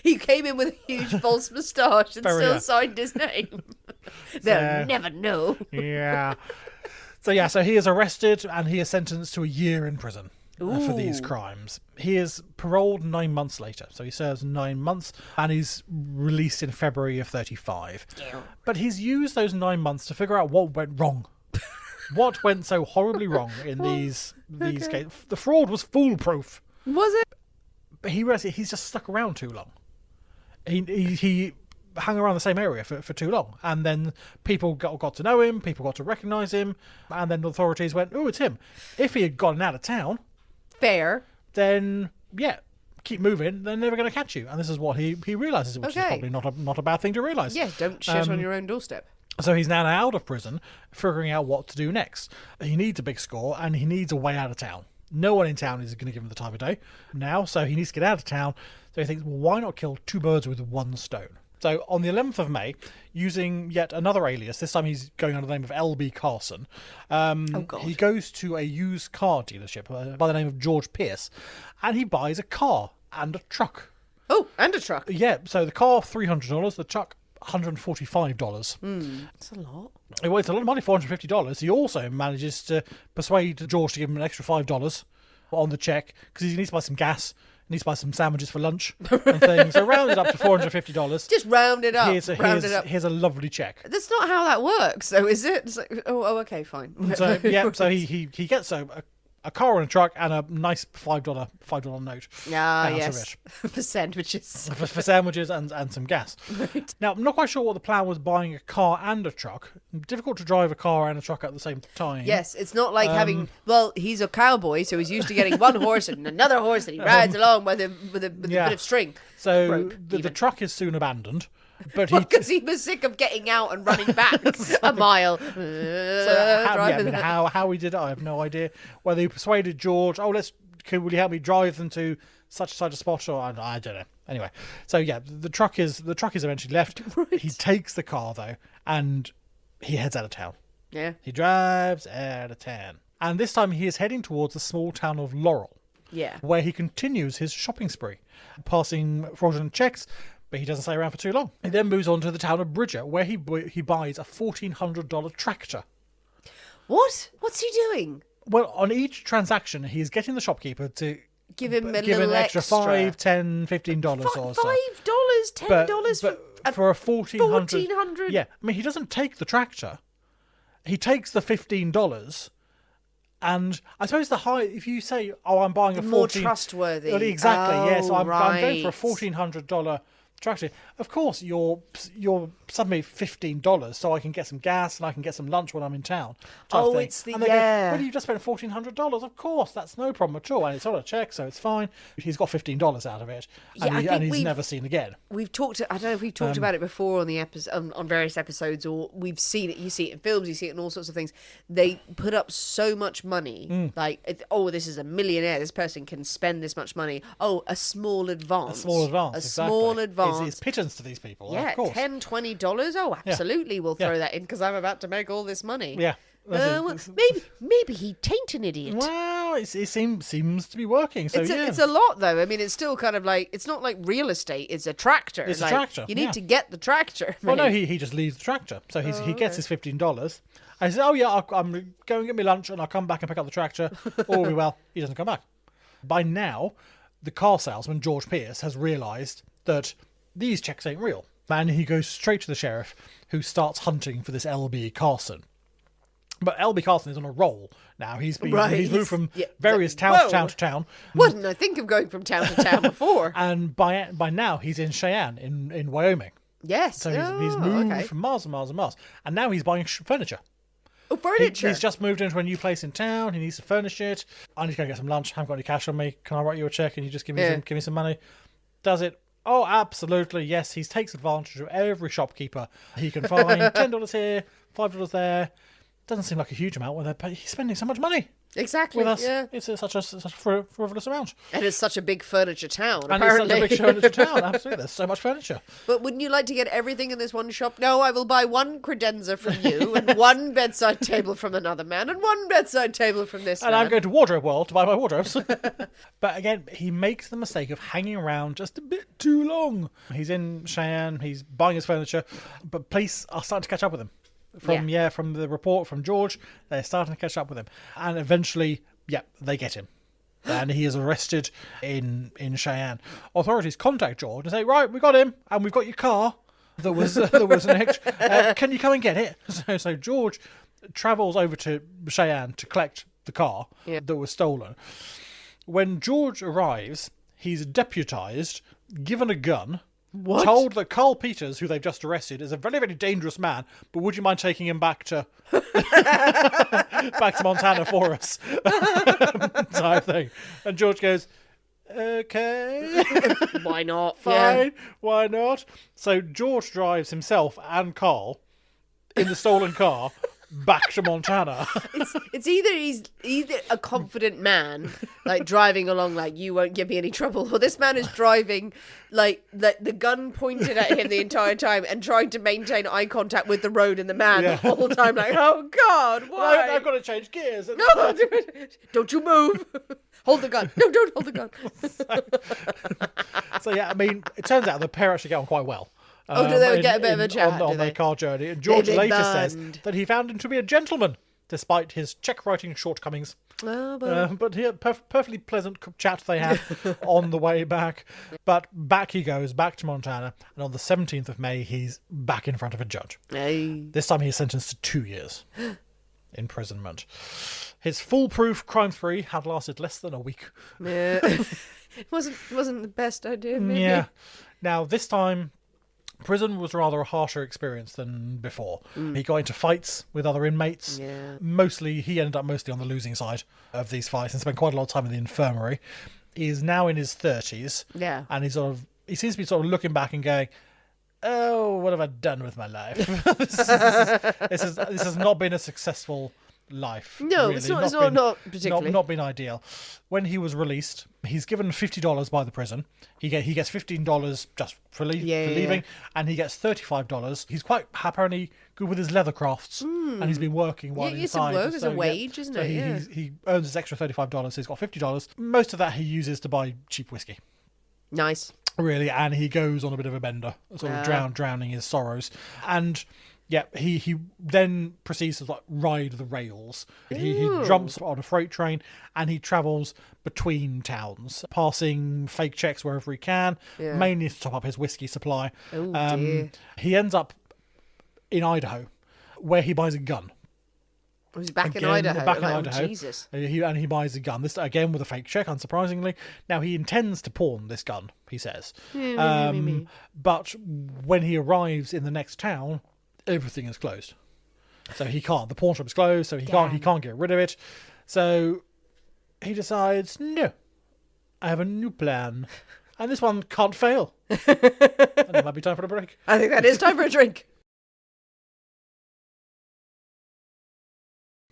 Speaker 1: He came in with a huge false moustache and
Speaker 2: Very
Speaker 1: still
Speaker 2: good.
Speaker 1: signed his name. They'll never know.
Speaker 2: yeah. So he is arrested and he is sentenced to a year in prison for these crimes. He is paroled 9 months later. So he serves 9 months and he's released in February of 35.
Speaker 1: Damn.
Speaker 2: But he's used those 9 months to figure out what went wrong. What went so horribly wrong in these cases. The fraud was foolproof.
Speaker 1: Was it?
Speaker 2: But he realized he's just stuck around too long. He hung around the same area for too long, and then people got to know him, people got to recognise him, and then the authorities went, "Oh, it's him." If he had gotten out of town,
Speaker 1: Fair.
Speaker 2: then keep moving. They're never going to catch you. And this is what he realizes, which is probably not a bad thing to realize.
Speaker 1: Yeah, don't shit on your own doorstep.
Speaker 2: So he's now out of prison, figuring out what to do next. He needs a big score, and he needs a way out of town. No one in town is going to give him the time of day now, so he needs to get out of town. So he thinks, well, why not kill two birds with one stone? So on the 11th of May, using yet another alias, this time he's going under the name of L.B. Carson, he goes to a used car dealership by the name of George Pierce, and he buys a car and a truck.
Speaker 1: Oh, and a truck.
Speaker 2: Yeah, so the car, $300, the truck, $145.
Speaker 1: That's a lot.
Speaker 2: Well, it's a lot of money, $450. He also manages to persuade George to give him an extra $5 on the check because he needs to buy some gas, he needs to buy some sandwiches for lunch and things. So round it up to $450.
Speaker 1: Just round it up.
Speaker 2: Here's a lovely check.
Speaker 1: That's not how that works, though, is it? It's like, okay, fine.
Speaker 2: So so he gets a car and a truck and a nice $5 note.
Speaker 1: Yes. For sandwiches.
Speaker 2: For sandwiches and some gas.
Speaker 1: Right.
Speaker 2: Now, I'm not quite sure what the plan was buying a car and a truck. Difficult to drive a car and a truck at the same time.
Speaker 1: Yes, it's not like having... Well, he's a cowboy, so he's used to getting one horse and another horse that he rides along with a bit of string.
Speaker 2: So the truck is soon abandoned. But
Speaker 1: because he was sick of getting out and running back a mile.
Speaker 2: How he did it, I have no idea. Whether he persuaded George, will you help me drive them to such and such a spot, or I don't know. Anyway, so the truck is eventually left. Right. He takes the car though, and he heads out of town.
Speaker 1: Yeah,
Speaker 2: he drives out of town, and this time he is heading towards the small town of Laurel.
Speaker 1: Yeah,
Speaker 2: where he continues his shopping spree, passing fraudulent checks. But he doesn't stay around for too long. He then moves on to the town of Bridger, where he buys a $1,400 tractor.
Speaker 1: What? What's he doing?
Speaker 2: Well, on each transaction, he's getting the shopkeeper to
Speaker 1: give him an
Speaker 2: extra $5, $10, $15 or so.
Speaker 1: $5, $10
Speaker 2: for a $1,400. Yeah, I mean, he doesn't take the tractor. He takes the $15. And I suppose if you say, I'm buying a
Speaker 1: more trustworthy.
Speaker 2: Exactly, yes. I'm going for a $1,400 tractor. Of course, you're suddenly $15, so I can get some gas and I can get some lunch when I'm in town.
Speaker 1: It's the
Speaker 2: and they go, well, you just spent $1,400. Of course, that's no problem at all, and it's on a check, so it's fine. He's got $15 out of it, and he's never seen again.
Speaker 1: We've talked. I don't know if we've talked about it before on the episode, on various episodes, or we've seen it. You see it in films, you see it in all sorts of things. They put up so much money, like, this is a millionaire. This person can spend this much money. A small advance. Small advance.
Speaker 2: It's pittance to these people.
Speaker 1: Yeah,
Speaker 2: of course.
Speaker 1: $10, $20. Absolutely, we'll throw that in because I'm about to make all this money.
Speaker 2: Yeah.
Speaker 1: Maybe he tain't an idiot.
Speaker 2: Well, it seems to be working. So
Speaker 1: it's a lot though. I mean, it's still kind of like, it's not like real estate. It's a tractor.
Speaker 2: It's a tractor.
Speaker 1: You need to get the tractor.
Speaker 2: Well, no, he just leaves the tractor. So he gets his $15. And he says, I'm going to get me lunch and I'll come back and pick up the tractor. All will be well. He doesn't come back. By now, the car salesman, George Pierce, has realised that these checks ain't real. And he goes straight to the sheriff, who starts hunting for this L.B. Carson. But L.B. Carson is on a roll now. He's moved from various town to town.
Speaker 1: Wasn't I think of going from town to town before?
Speaker 2: And by now he's in Cheyenne in Wyoming.
Speaker 1: Yes.
Speaker 2: So he's moved from miles and miles and miles. And now he's buying furniture.
Speaker 1: Oh, furniture.
Speaker 2: He's just moved into a new place in town. He needs to furnish it. I need to go get some lunch. I haven't got any cash on me. Can I write you a check and you just give me some money? Does it? Oh, absolutely. Yes, he takes advantage of every shopkeeper he can find. $10 here, $5 there. Doesn't seem like a huge amount, but he's spending so much money.
Speaker 1: Exactly.
Speaker 2: With us.
Speaker 1: Yeah.
Speaker 2: It's such a frivolous amount.
Speaker 1: And it's such a big furniture town,
Speaker 2: and
Speaker 1: apparently.
Speaker 2: It's such a big furniture town, absolutely. There's so much furniture.
Speaker 1: But wouldn't you like to get everything in this one shop? No, I will buy one credenza from you, and one bedside table from another man, and one bedside table from this man.
Speaker 2: And I'm going to Wardrobe World to buy my wardrobes. But again, he makes the mistake of hanging around just a bit too long. He's in Cheyenne, he's buying his furniture, but police are starting to catch up with him. From the report from George, they're starting to catch up with him. And eventually, they get him. And he is arrested in Cheyenne. Authorities contact George and say, right, we got him, and we've got your car. There was an extra. Can you come and get it? So George travels over to Cheyenne to collect the car that was stolen. When George arrives, he's deputized, given a gun,
Speaker 1: What?
Speaker 2: Told that Carl Peters, who they've just arrested, is a very, very dangerous man, but would you mind taking him back to back to Montana for us? Type thing. And George goes, okay.
Speaker 1: Why not?
Speaker 2: Fine. Why not? So George drives himself and Carl in the stolen car back to Montana.
Speaker 1: It's either he's a confident man, like driving along like you won't give me any trouble, or this man is driving like the gun pointed at him the entire time and trying to maintain eye contact with the road and the man the whole time. Like, oh God, why?
Speaker 2: I've got to change gears.
Speaker 1: No, don't you move. Hold the gun. No, don't hold the gun.
Speaker 2: So yeah, I mean, it turns out the pair actually get on quite well.
Speaker 1: Do they get a bit of a chat?
Speaker 2: On their car journey. And George later says that he found him to be a gentleman, despite his check writing shortcomings. But he had perfectly pleasant chat they had on the way back. But back he goes, back to Montana. And on the 17th of May, he's back in front of a judge.
Speaker 1: Hey.
Speaker 2: This time he's sentenced to 2 years imprisonment. His foolproof crime spree had lasted less than a week.
Speaker 1: Yeah. It wasn't the best idea, maybe.
Speaker 2: Yeah. Now, this time, prison was rather a harsher experience than before. He got into fights with other inmates.
Speaker 1: Yeah.
Speaker 2: He ended up mostly on the losing side of these fights and spent quite a lot of time in the infirmary. He's now in his 30s.
Speaker 1: Yeah.
Speaker 2: And he seems to be sort of looking back and going, oh, what have I done with my life? This has not been a successful life.
Speaker 1: No,
Speaker 2: really.
Speaker 1: it's not particularly.
Speaker 2: Not been ideal. When he was released, he's given $50 by the prison. He gets $15 just for leaving, and he gets $35. He's quite apparently good with his leather crafts, and he's been working while
Speaker 1: it's
Speaker 2: inside.
Speaker 1: some work as a wage, isn't it? Yeah.
Speaker 2: He earns his extra $35, so he's got $50. Most of that he uses to buy cheap whiskey.
Speaker 1: Nice.
Speaker 2: Really, and he goes on a bit of a bender, sort of drowning his sorrows. And yeah, he then proceeds to like ride the rails. He jumps on a freight train and he travels between towns, passing fake checks wherever he can, mainly to top up his whiskey supply.
Speaker 1: Oh, dear.
Speaker 2: He ends up in Idaho, where he buys a gun.
Speaker 1: Was he back in Idaho?
Speaker 2: Back in Idaho.
Speaker 1: Jesus.
Speaker 2: He buys a gun. This again with a fake check, unsurprisingly. Now he intends to pawn this gun, he says. But when he arrives in the next town, everything is closed. So he can't. The pawn shop is closed, so he can't get rid of it. So he decides, no, I have a new plan. And this one can't fail. And it might be time for a break.
Speaker 1: I think that is time for a drink.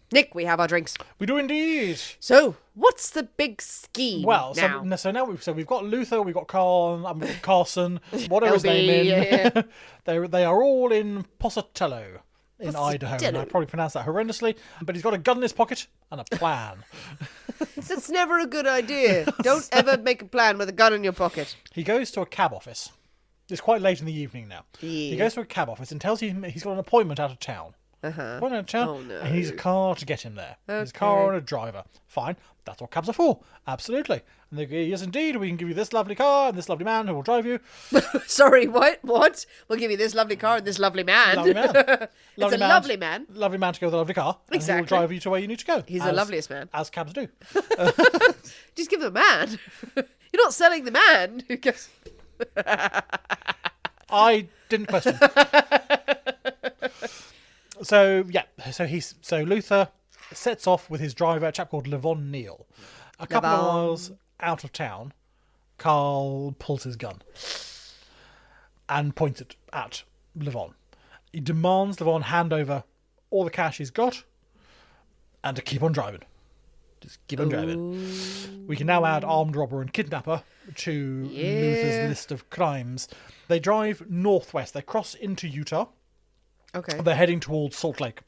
Speaker 1: Nick, we have our drinks.
Speaker 2: We do indeed.
Speaker 1: So, what's the big scheme?
Speaker 2: Well,
Speaker 1: now?
Speaker 2: so now we've got Luther, we've got Carson, whatever his
Speaker 1: LB,
Speaker 2: name is.
Speaker 1: yeah.
Speaker 2: They are all in Pocatello in Idaho. And I probably pronounced that horrendously, but he's got a gun in his pocket and a plan.
Speaker 1: That's never a good idea. Don't ever make a plan with a gun in your pocket.
Speaker 2: He goes to a cab office. It's quite late in the evening now.
Speaker 1: Yeah.
Speaker 2: He goes to a cab office and tells him he's got an appointment out of town.
Speaker 1: Uh-huh.
Speaker 2: Oh, no. And he needs a car to get him there. Okay. His car and a driver. Fine. That's what cabs are for. Absolutely. And they go, yes, indeed. We can give you this lovely car and this lovely man who will drive you.
Speaker 1: Sorry, what? We'll give you this lovely car and this lovely man.
Speaker 2: Lovely man.
Speaker 1: Lovely man.
Speaker 2: Lovely man to go with a lovely car.
Speaker 1: Exactly.
Speaker 2: And he will drive you to where you need to go.
Speaker 1: He's the loveliest man.
Speaker 2: As cabs do.
Speaker 1: Just give the man. You're not selling the man.
Speaker 2: I didn't question. So Luther sets off with his driver, a chap called Levon Neal. A couple of miles out of town, Carl pulls his gun and points it at Levon. He demands Levon hand over all the cash he's got and to keep on driving. Just keep on driving. We can now add armed robber and kidnapper to Luther's list of crimes. They drive northwest. They cross into Utah.
Speaker 1: Okay.
Speaker 2: They're heading towards Salt Lake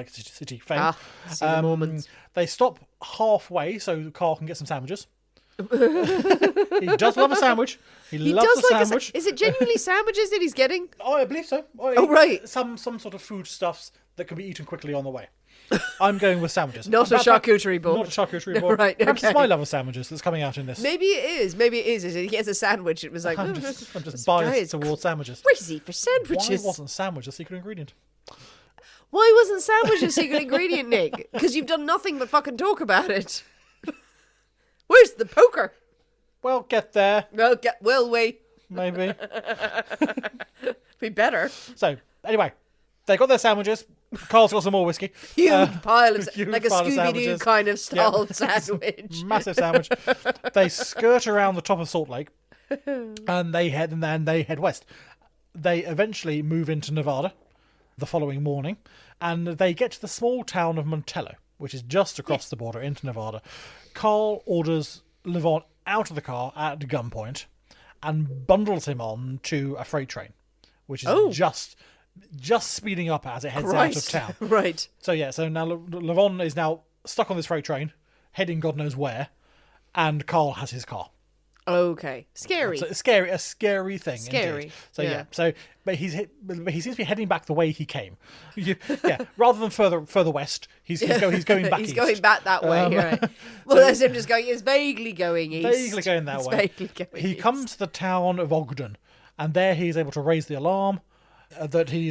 Speaker 2: City fame.
Speaker 1: See the Mormons.
Speaker 2: They stop halfway so Carl can get some sandwiches. He does love a sandwich. He loves a sandwich.
Speaker 1: Is it genuinely sandwiches that he's getting?
Speaker 2: Oh, I believe so.
Speaker 1: Oh, right.
Speaker 2: Some sort of foodstuffs that can be eaten quickly on the way. I'm going with sandwiches.
Speaker 1: Not a charcuterie board.
Speaker 2: Not a charcuterie board.
Speaker 1: Right,
Speaker 2: Perhaps
Speaker 1: okay.
Speaker 2: it's my love of sandwiches that's coming out in this.
Speaker 1: Maybe it is. He gets a sandwich. It was like,
Speaker 2: I'm just biased towards sandwiches.
Speaker 1: Crazy for sandwiches.
Speaker 2: Why wasn't sandwich a secret ingredient?
Speaker 1: Why wasn't sandwich a secret ingredient, Nick? Because you've done nothing but fucking talk about it. Where's the poker?
Speaker 2: Well, get there.
Speaker 1: Will we?
Speaker 2: maybe.
Speaker 1: Be better.
Speaker 2: So, anyway, they got their sandwiches. Carl's got some more whiskey.
Speaker 1: Huge pile of,
Speaker 2: huge
Speaker 1: like a
Speaker 2: pile of
Speaker 1: Scooby-Doo
Speaker 2: sandwiches.
Speaker 1: kind of style sandwich.
Speaker 2: Massive sandwich. They skirt around the top of Salt Lake, and they head west. They eventually move into Nevada the following morning, and they get to the small town of Montello, which is just across the border into Nevada. Carl orders Levon out of the car at gunpoint and bundles him on to a freight train, which is just speeding up as it heads out of town.
Speaker 1: Right.
Speaker 2: So now Levon is now stuck on this freight train, heading God knows where, and Carl has his car.
Speaker 1: Okay. Scary.
Speaker 2: So a scary thing.
Speaker 1: Scary.
Speaker 2: Indeed. So but he seems to be heading back the way he came. Rather than further west, he's going back.
Speaker 1: He's
Speaker 2: east.
Speaker 1: going back that way. Right. Well, that's him just going. It's vaguely going east.
Speaker 2: Vaguely going that way.
Speaker 1: Vaguely going
Speaker 2: He
Speaker 1: east.
Speaker 2: comes to the town of Ogden, and there he's able to raise the alarm that he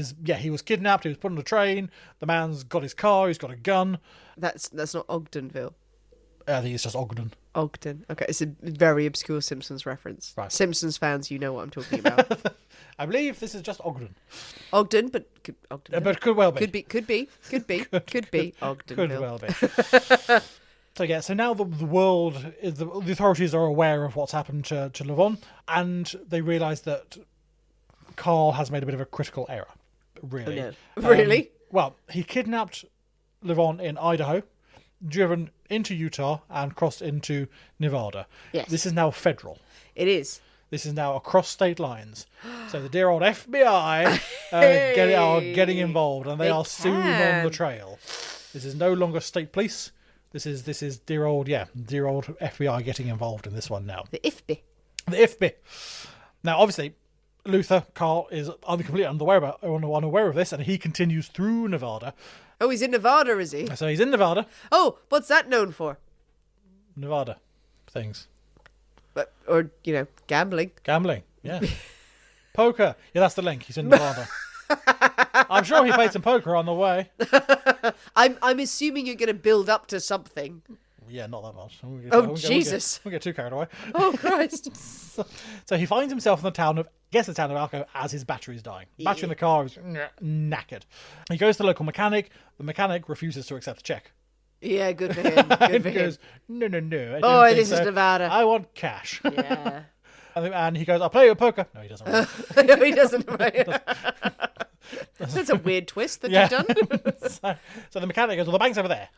Speaker 2: was kidnapped. He was put on a train. The man's got his car. He's got a gun.
Speaker 1: That's not Ogdenville.
Speaker 2: I think it's just Ogden.
Speaker 1: Ogden. Okay, it's a very obscure Simpsons reference.
Speaker 2: Right.
Speaker 1: Simpsons fans, you know what I'm talking about.
Speaker 2: I believe this is just Ogden.
Speaker 1: Ogden, but Ogdenville.
Speaker 2: But could well be.
Speaker 1: Could be Ogdenville.
Speaker 2: Could well be. So now the world, the authorities are aware of what's happened to Levon, and they realise that Carl has made a bit of a critical error. Really.
Speaker 1: Oh, no. Really?
Speaker 2: Well, he kidnapped Levon in Idaho, driven into Utah, and crossed into Nevada.
Speaker 1: Yes.
Speaker 2: This is now federal.
Speaker 1: It is.
Speaker 2: This is now across state lines. So the dear old FBI are getting involved, and they are soon on the trail. This is no longer state police. This is dear old FBI getting involved in this one now.
Speaker 1: The IFB.
Speaker 2: The IFB. Now, obviously, Carl is completely unaware of this, and he continues through Nevada.
Speaker 1: Oh, he's in Nevada, is he?
Speaker 2: So he's in Nevada.
Speaker 1: Oh, what's that known for?
Speaker 2: Nevada things.
Speaker 1: Or, gambling.
Speaker 2: Gambling, yeah. Poker. Yeah, that's the link. He's in Nevada. I'm sure he played some poker on the way.
Speaker 1: I'm assuming you're going to build up to something.
Speaker 2: Yeah, not that much.
Speaker 1: Jesus.
Speaker 2: We'll get too carried away.
Speaker 1: Oh, Christ.
Speaker 2: So he finds himself in the town of Alco as his battery's dying. Battery in the car is knackered. He goes to the local mechanic. The mechanic refuses to accept the check.
Speaker 1: Yeah, good for him. Good for
Speaker 2: He goes,
Speaker 1: him.
Speaker 2: no.
Speaker 1: Oh, this is Nevada.
Speaker 2: I want cash.
Speaker 1: Yeah.
Speaker 2: And he goes, I'll play you poker. No, he doesn't.
Speaker 1: No, he doesn't. That's a weird twist that you've done.
Speaker 2: so the mechanic goes, well, the bank's over there.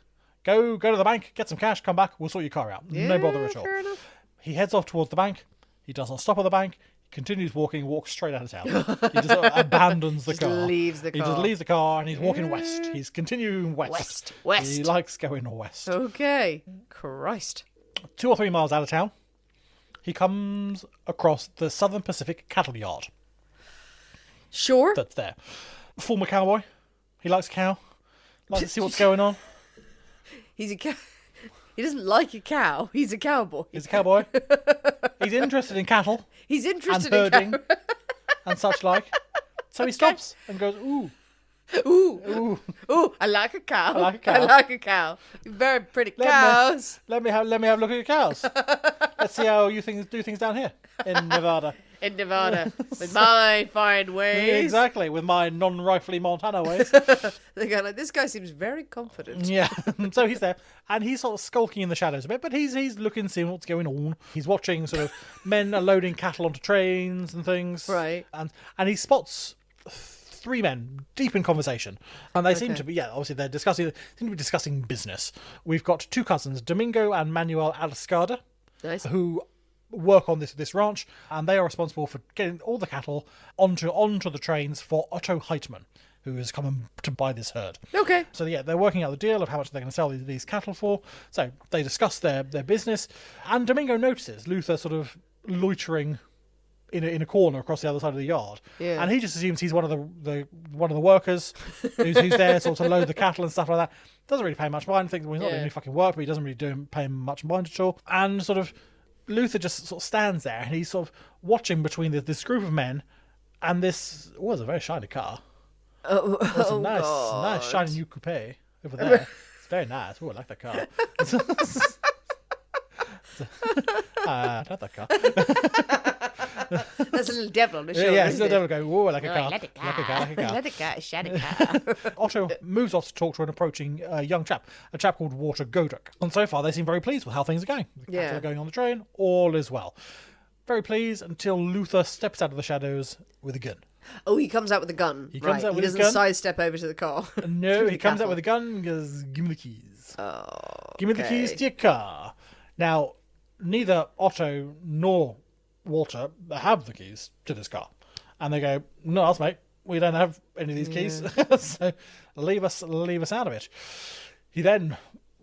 Speaker 2: Go to the bank, get some cash, come back, we'll sort your car out. No bother at all.
Speaker 1: Fair enough.
Speaker 2: He heads off towards the bank. He does not stop at the bank. He continues walking, walks straight out of town. He just abandons the car.
Speaker 1: Leaves the car.
Speaker 2: He just leaves the car and he's walking west. He's continuing west.
Speaker 1: West.
Speaker 2: He likes going west.
Speaker 1: Okay. Christ.
Speaker 2: 2 or 3 miles out of town, he comes across the Southern Pacific Cattle Yard.
Speaker 1: Sure.
Speaker 2: That's there. Former cowboy. He likes a cow. Likes to see what's going on.
Speaker 1: He's a cow. He doesn't like a cow. He's a cowboy.
Speaker 2: He's a cowboy. He's interested in cattle.
Speaker 1: He's interested
Speaker 2: and herding
Speaker 1: in cow.
Speaker 2: and such like. So he stops and goes, ooh.
Speaker 1: Ooh. I like a cow.
Speaker 2: I like a cow.
Speaker 1: I like a cow. Very pretty cows.
Speaker 2: Let me have a look at your cows. Let's see how you do things down here in Nevada.
Speaker 1: In Nevada. With my fine ways.
Speaker 2: Exactly, with my non-rifly Montana ways.
Speaker 1: They go like, this guy seems very confident.
Speaker 2: Yeah. So he's there, and he's sort of skulking in the shadows a bit, but he's looking, seeing what's going on. He's watching sort of men are loading cattle onto trains and things.
Speaker 1: Right.
Speaker 2: And he spots 3 men deep in conversation, and they seem to be obviously they're discussing business. We've got 2 cousins, Domingo and Manuel Alascada,
Speaker 1: Nice.
Speaker 2: who work on this ranch, and they are responsible for getting all the cattle onto the trains for Otto Heitman, who has come to buy this herd.
Speaker 1: Okay.
Speaker 2: So they're working out the deal of how much they're going to sell these cattle for. So they discuss their business, and Domingo notices Luther sort of loitering in a corner across the other side of the yard, and he just assumes he's one of the workers who's there sort of to load the cattle and stuff like that. Doesn't really pay much mind. Thinks, well, he's not doing any fucking work, but he doesn't really pay him much mind at all. And sort of Luther just sort of stands there, and he's sort of watching between this group of men and this was a very shiny car. It's a nice shiny new coupe over there. It's very nice. Oh, I like that car. Not that car.
Speaker 1: There's a little devil on the shoulder.
Speaker 2: Yeah,
Speaker 1: isn't
Speaker 2: the
Speaker 1: it?
Speaker 2: devil go, whoa, like a car.
Speaker 1: Let it go.
Speaker 2: Like a car, like a car.
Speaker 1: Let it go. Shed it go.
Speaker 2: Otto moves off to talk to an approaching young chap, a chap called Walter Goduk. And so far, they seem very pleased with how things are going. The cats
Speaker 1: Yeah.
Speaker 2: are going on the train, all is well. Very pleased until Luther steps out of the shadows with a gun.
Speaker 1: Oh, he comes out with a gun.
Speaker 2: He comes out with
Speaker 1: he
Speaker 2: his
Speaker 1: doesn't
Speaker 2: gun.
Speaker 1: sidestep over to the car.
Speaker 2: No,
Speaker 1: To
Speaker 2: he
Speaker 1: the
Speaker 2: comes out
Speaker 1: cattle.
Speaker 2: with a gun and goes, give me the keys.
Speaker 1: Oh,
Speaker 2: Give me the keys to your car. Now, neither Otto nor Walter have the keys to this car. And they go, no, us, mate. We don't have any of these keys. So leave us out of it. He then,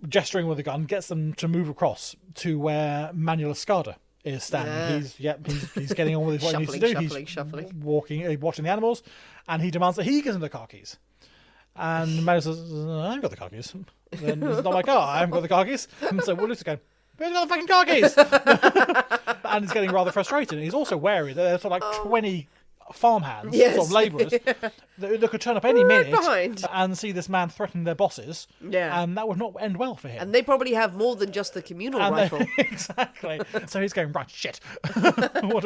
Speaker 2: gesturing with a gun, gets them to move across to where Manuel Escada is standing. He's getting on with what he needs to do.
Speaker 1: Shuffling.
Speaker 2: Walking, watching the animals, and he demands that he gives him the car keys. And Manuel says, I haven't got the car keys. Then it's not my car. I haven't got the car keys. And so Willis is going, where's got the fucking car keys? And he's getting rather frustrated. And he's also wary that there's sort of like 20 farmhands,
Speaker 1: Yes.
Speaker 2: sort of labourers, that could turn up any minute
Speaker 1: behind.
Speaker 2: and see this man threatening their bosses.
Speaker 1: Yeah.
Speaker 2: And that would not end well for him.
Speaker 1: And they probably have more than just the communal
Speaker 2: And
Speaker 1: rifle.
Speaker 2: exactly. So he's going, right, shit. what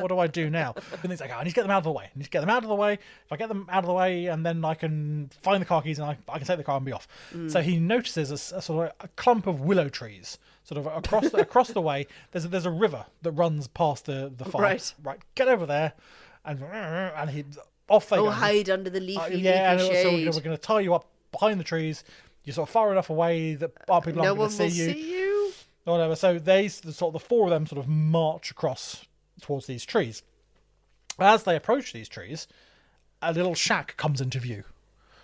Speaker 2: do I do now? And he's like, I need to get them out of the way. I need to get them out of the way. If I get them out of the way, and then I can find the car keys and I can take the car and be off. So he notices a sort of a clump of willow trees. Sort of across the way, there's a river that runs past the farm.
Speaker 1: Right.
Speaker 2: Get over there, and he off they go.
Speaker 1: Hide under the leafy,
Speaker 2: Yeah, and
Speaker 1: leafy
Speaker 2: so
Speaker 1: shade.
Speaker 2: we're going to tie you up behind the trees. You're sort of far enough away that our people
Speaker 1: No
Speaker 2: aren't going
Speaker 1: one
Speaker 2: to
Speaker 1: will
Speaker 2: see you.
Speaker 1: see you.
Speaker 2: Or whatever. So the four of them sort of march across towards these trees. As they approach these trees, a little shack comes into view.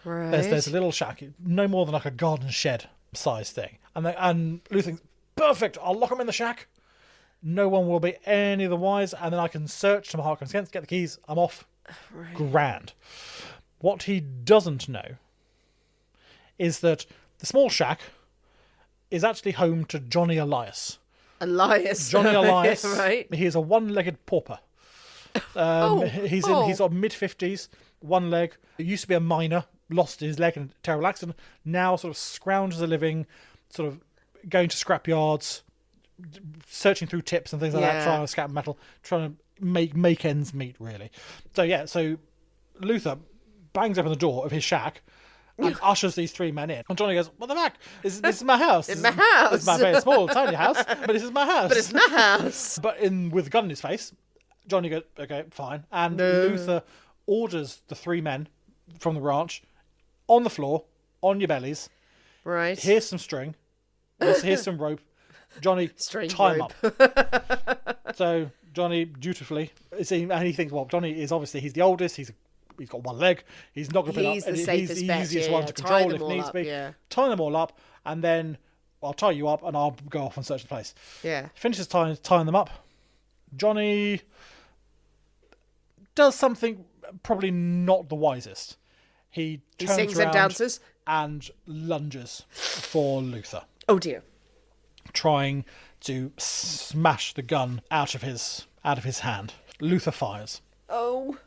Speaker 1: Right.
Speaker 2: There's a little shack, no more than like a garden shed size thing. And Lou thinks, perfect, I'll lock them in the shack. No one will be any the wise, and then I can search to my heart content, get the keys, I'm off.
Speaker 1: Right.
Speaker 2: Grand. What he doesn't know is that the small shack is actually home to Johnny Elias.
Speaker 1: Elias.
Speaker 2: Johnny Elias.
Speaker 1: Right.
Speaker 2: He is a one-legged pauper. He's sort of mid-50s, one leg. He used to be a miner, lost his leg in a terrible accident. Now sort of scrounges a living, sort of going to scrap yards, searching through tips and things like that, trying to scrap metal, trying to make ends meet, really. So Luther bangs open the door of his shack and ushers these three men in. And Johnny goes, what the fuck? This is my house.
Speaker 1: It's my house.
Speaker 2: It's my very small, tiny house, but this is my house.
Speaker 1: But it's my house.
Speaker 2: But with a gun in his face, Johnny goes, okay, fine. And Luther orders the three men from the ranch on the floor, on your bellies.
Speaker 1: Right.
Speaker 2: Here's some string. Here's some rope. Johnny,
Speaker 1: String
Speaker 2: tie him
Speaker 1: rope.
Speaker 2: up. So Johnny dutifully, and he thinks, well, Johnny is obviously, he's the oldest. He's got one leg. He's not going to
Speaker 1: He's the safest
Speaker 2: He's the
Speaker 1: bet,
Speaker 2: easiest
Speaker 1: yeah,
Speaker 2: one
Speaker 1: yeah.
Speaker 2: to
Speaker 1: Tie
Speaker 2: control
Speaker 1: them
Speaker 2: if
Speaker 1: all
Speaker 2: needs
Speaker 1: up,
Speaker 2: be.
Speaker 1: yeah.
Speaker 2: Tie them all up, and then I'll tie you up, and I'll go off and search the place.
Speaker 1: Yeah.
Speaker 2: Finishes tying them up. Johnny does something probably not the wisest. He turns
Speaker 1: sings
Speaker 2: around
Speaker 1: and dances.
Speaker 2: and lunges for Luther,
Speaker 1: Oh dear.
Speaker 2: trying to smash the gun out of his hand. Luther fires.
Speaker 1: Oh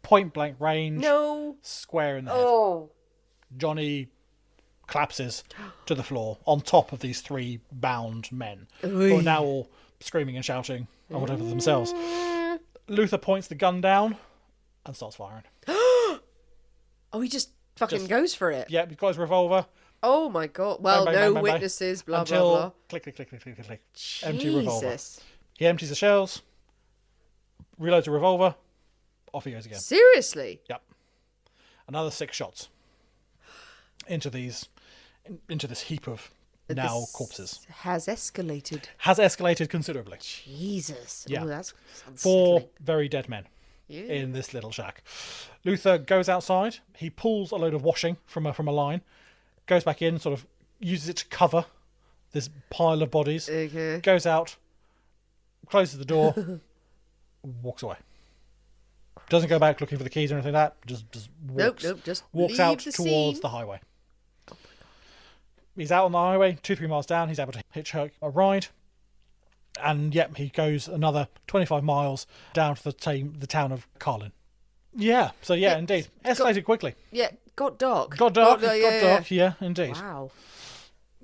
Speaker 2: Point blank range.
Speaker 1: no.
Speaker 2: Square in the head.
Speaker 1: Oh.
Speaker 2: Johnny collapses to the floor on top of these three bound men who are now all screaming and shouting and whatever themselves. Luther points the gun down and starts firing.
Speaker 1: Oh, he just fucking goes for it.
Speaker 2: Yeah, he's got his revolver.
Speaker 1: Oh my god. Well,
Speaker 2: Bang, bang,
Speaker 1: no
Speaker 2: bang, bang, bang.
Speaker 1: witnesses. Blah
Speaker 2: Until
Speaker 1: blah blah.
Speaker 2: click, click, click, click, click, click, click. Empty revolver.
Speaker 1: Jesus.
Speaker 2: He empties the shells, reloads the revolver, off he goes again.
Speaker 1: Seriously.
Speaker 2: Yep. Another 6 shots into this heap of now
Speaker 1: This
Speaker 2: corpses.
Speaker 1: has escalated.
Speaker 2: Has escalated considerably.
Speaker 1: Jesus.
Speaker 2: Yeah.
Speaker 1: Oh, that's
Speaker 2: 4
Speaker 1: unsettling.
Speaker 2: very dead men
Speaker 1: Yeah.
Speaker 2: in this little shack. Luther goes outside. He pulls a load of washing from a line, goes back in, sort of uses it to cover this pile of bodies.
Speaker 1: Okay.
Speaker 2: Goes out, closes the door, walks away. Doesn't go back looking for the keys or anything like that. Just walks.
Speaker 1: Nope. Just
Speaker 2: walks
Speaker 1: leave
Speaker 2: out
Speaker 1: the
Speaker 2: towards
Speaker 1: scene.
Speaker 2: the highway. He's out on the highway, 2-3 miles down. He's able to hitchhike a ride. And yep, he goes another 25 miles down to the town of Carlin. Yeah, so yeah, indeed. Escalated quickly.
Speaker 1: Yeah. Got dark.
Speaker 2: Got dark,
Speaker 1: yeah.
Speaker 2: dark, yeah, indeed.
Speaker 1: Wow.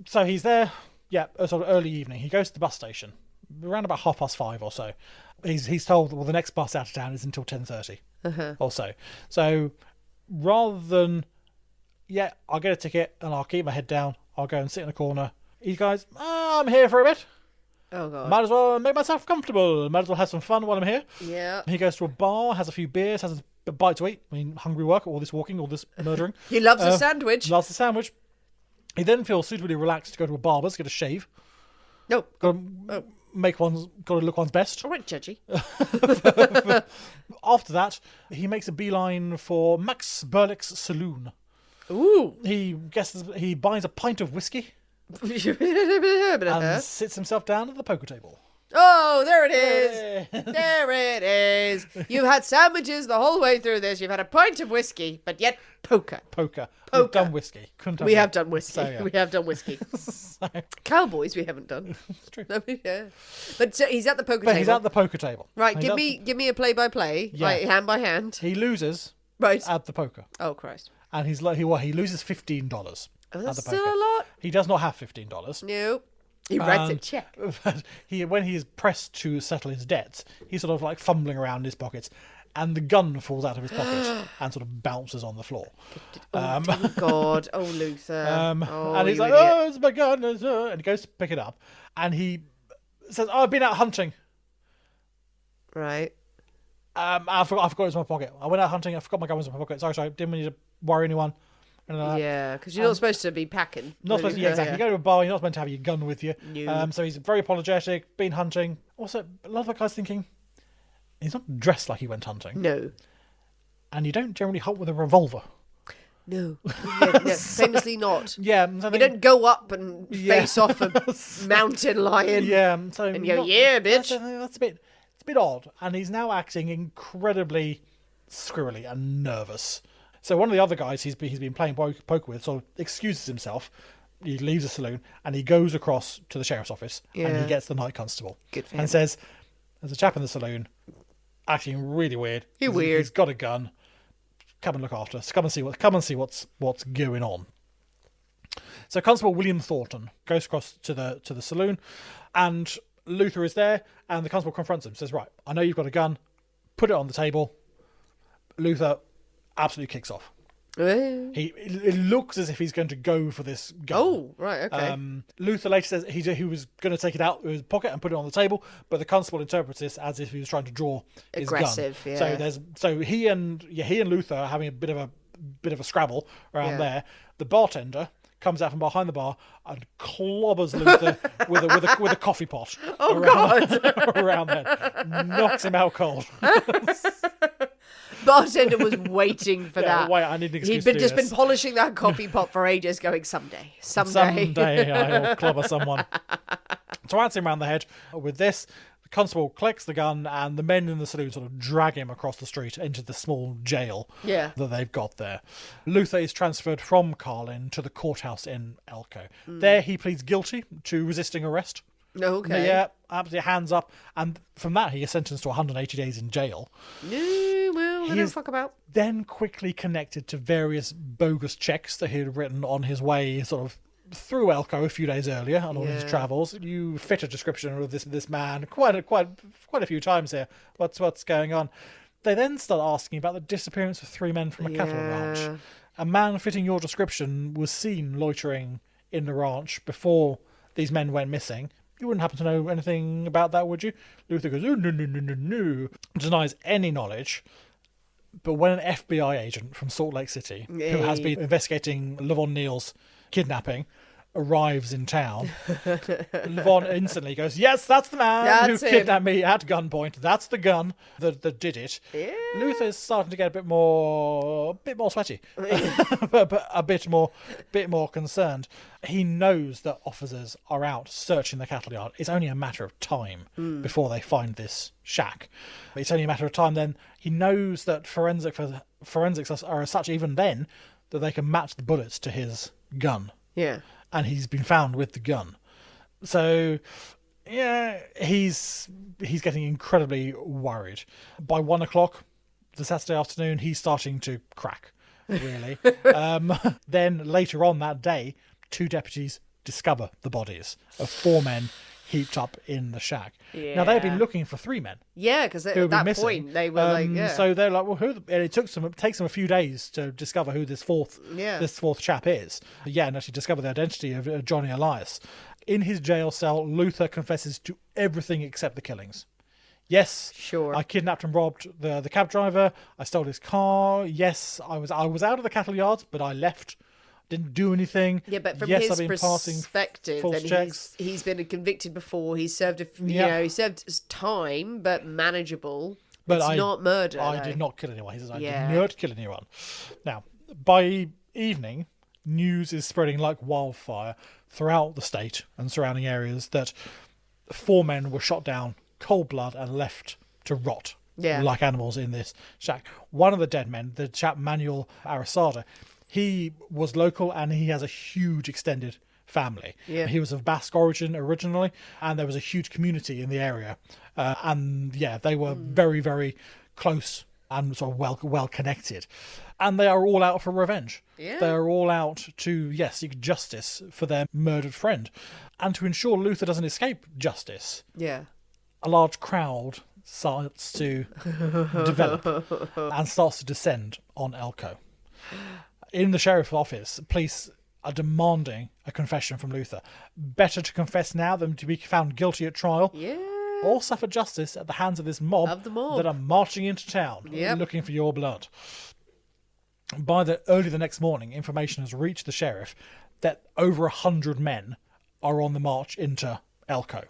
Speaker 2: So he's there, yeah, sort of early evening. He goes to the bus station around about 5:30 or so. He's told, well, the next bus out of town is until 10:30 or so. So rather than, I'll get a ticket and I'll keep my head down, I'll go and sit in a corner. He goes, I'm here for a bit.
Speaker 1: Oh, God.
Speaker 2: Might as well make myself comfortable. Might as well have some fun while I'm here.
Speaker 1: Yeah.
Speaker 2: He goes to a bar, has a few beers, has a bite to eat. I mean, hungry work, all this walking, all this murdering.
Speaker 1: He loves a sandwich.
Speaker 2: Loves a sandwich. He then feels suitably relaxed to go to a barber's, get a shave.
Speaker 1: No.
Speaker 2: Got to look one's best.
Speaker 1: All right, judgy.
Speaker 2: After that, he makes a beeline for Max Berlick's saloon.
Speaker 1: Ooh.
Speaker 2: He buys a pint of whiskey and sits himself down at the poker table.
Speaker 1: Oh, there it is. There it is. You've had sandwiches the whole way through this. You've had a pint of whiskey, but yet poker.
Speaker 2: We've done whiskey.
Speaker 1: We have done whiskey.
Speaker 2: So, yeah.
Speaker 1: We have done whiskey. Cowboys we haven't done.
Speaker 2: It's true.
Speaker 1: Yeah. But so he's at the poker table.
Speaker 2: He's at the poker table.
Speaker 1: Right, give me a play-by-play, like hand by hand.
Speaker 2: He loses
Speaker 1: Right.
Speaker 2: at the poker.
Speaker 1: Oh, Christ.
Speaker 2: And he loses $15
Speaker 1: Oh,
Speaker 2: at
Speaker 1: that's
Speaker 2: the
Speaker 1: still
Speaker 2: poker.
Speaker 1: a lot.
Speaker 2: He does not have $15.
Speaker 1: No. He writes a check.
Speaker 2: When he is pressed to settle his debts, he's sort of like fumbling around in his pockets, and the gun falls out of his pocket and sort of bounces on the floor.
Speaker 1: Oh, God. Oh, Luther.
Speaker 2: And he's like, oh, it's my gun. And he goes to pick it up, and he says, I've been out hunting.
Speaker 1: Right.
Speaker 2: I forgot it was in my pocket. I went out hunting, I forgot my gun was in my pocket. Sorry, didn't mean to worry anyone.
Speaker 1: Yeah, because you're not supposed to be packing.
Speaker 2: Not supposed to, exactly. You go to a bar, you're not meant to have your gun with you.
Speaker 1: No.
Speaker 2: So he's very apologetic, been hunting. Also, a lot of the guys thinking, he's not dressed like he went hunting.
Speaker 1: No.
Speaker 2: And you don't generally hunt with a revolver.
Speaker 1: No. Famously not.
Speaker 2: Yeah. So
Speaker 1: you don't go up and face off a mountain lion.
Speaker 2: Yeah. So
Speaker 1: and go, yeah, bitch.
Speaker 2: That's it's a bit odd. And he's now acting incredibly squirrely and nervous. So one of the other guys he's been playing poker with sort of excuses himself. He leaves the saloon and he goes across to the sheriff's office and he gets the night constable.
Speaker 1: Good for him.
Speaker 2: And says, there's a chap in the saloon acting really weird.
Speaker 1: He's
Speaker 2: got a gun. Come and look after us. Come and see what's going on. So Constable William Thornton goes across to the saloon, and Luther is there, and the constable confronts him. Says, right, I know you've got a gun. Put it on the table. Luther absolutely kicks off. It looks as if he's going to go for this gun.
Speaker 1: Oh, right, okay.
Speaker 2: Luther later says he was going to take it out of his pocket and put it on the table, but the constable interprets this as if he was trying to draw his
Speaker 1: aggressive,
Speaker 2: gun.
Speaker 1: Yeah.
Speaker 2: So he and Luther are having a bit of a scrabble around there. The bartender comes out from behind the bar and clobbers Luther with a coffee pot.
Speaker 1: Oh,
Speaker 2: God! Around there, knocks him out cold.
Speaker 1: Bartender was waiting for that.
Speaker 2: Wait, I need an excuse.
Speaker 1: He'd just been polishing that coffee pot for ages, going, someday.
Speaker 2: Someday I'll clobber someone. So I hits him around the head with this. The constable collects the gun, and the men in the saloon sort of drag him across the street into the small jail that they've got there. Luther is transferred from Carlin to the courthouse in Elko. There he pleads guilty to resisting arrest.
Speaker 1: Okay.
Speaker 2: Yeah, absolutely, hands up. And from that, he is sentenced to 180 days in jail.
Speaker 1: No, well, they don't fuck about.
Speaker 2: Then quickly connected to various bogus checks that he had written on his way sort of through Elko a few days earlier on all his travels. You fit a description of this man quite a few times here. What's going on? They then start asking about the disappearance of 3 men from a cattle ranch. A man fitting your description was seen loitering in the ranch before these men went missing. You wouldn't happen to know anything about that, would you? Luther goes, oh, no. Denies any knowledge. But when an FBI agent from Salt Lake City, who has been investigating Levon Neal's kidnapping, arrives in town, Levon instantly goes, yes, that's the man who kidnapped me at gunpoint. That's the gun that did it. Yeah. Luther's starting to get a bit more sweaty, but a bit more concerned. He knows that officers are out searching the cattle yard. It's only a matter of time before they find this shack. It's only a matter of time then. He knows that forensics are as such even then that they can match the bullets to his gun.
Speaker 1: Yeah.
Speaker 2: And he's been found with the gun. So, yeah, he's getting incredibly worried. By 1 o'clock the Saturday afternoon, he's starting to crack, really. Then later on that day, 2 deputies discover the bodies of 4 men heaped up in the shack. Now, they had been looking for 3 men.
Speaker 1: Yeah, because at
Speaker 2: who
Speaker 1: that
Speaker 2: were missing.
Speaker 1: point, they were like, yeah.
Speaker 2: So they're like, well, who? And it takes them a few days to discover who this fourth chap is. Yeah, and actually discover the identity of Johnny Elias. In his jail cell, Luther confesses to everything except the killings. Yes,
Speaker 1: sure.
Speaker 2: I kidnapped and robbed the cab driver. I stole his car. Yes, I was out of the cattle yards, but I left. Didn't do anything.
Speaker 1: Yeah, but from
Speaker 2: yes,
Speaker 1: his
Speaker 2: I've been
Speaker 1: perspective,
Speaker 2: false
Speaker 1: then
Speaker 2: checks.
Speaker 1: he's been convicted before. He's served he served his time, but manageable. But it's not murder.
Speaker 2: I did not kill anyone. He says I did not kill anyone. Now, by evening, news is spreading like wildfire throughout the state and surrounding areas that 4 men were shot down cold blood and left to rot like animals in this shack. One of the dead men, the chap Manuel Arasada, he was local and he has a huge extended family. Yeah. He was of Basque origin originally, and there was a huge community in the area. They were very, very close and sort of well connected. And they are all out for revenge. Yeah. They are all out to, seek justice for their murdered friend. And to ensure Luther doesn't escape justice, a large crowd starts to develop and starts to descend on Elko. In the sheriff's office, police are demanding a confession from Luther. Better to confess now than to be found guilty at trial. Yeah. Or suffer justice at the hands of this mob, that are marching into town looking for your blood. Early the next morning, information has reached the sheriff that over 100 men are on the march into Elko.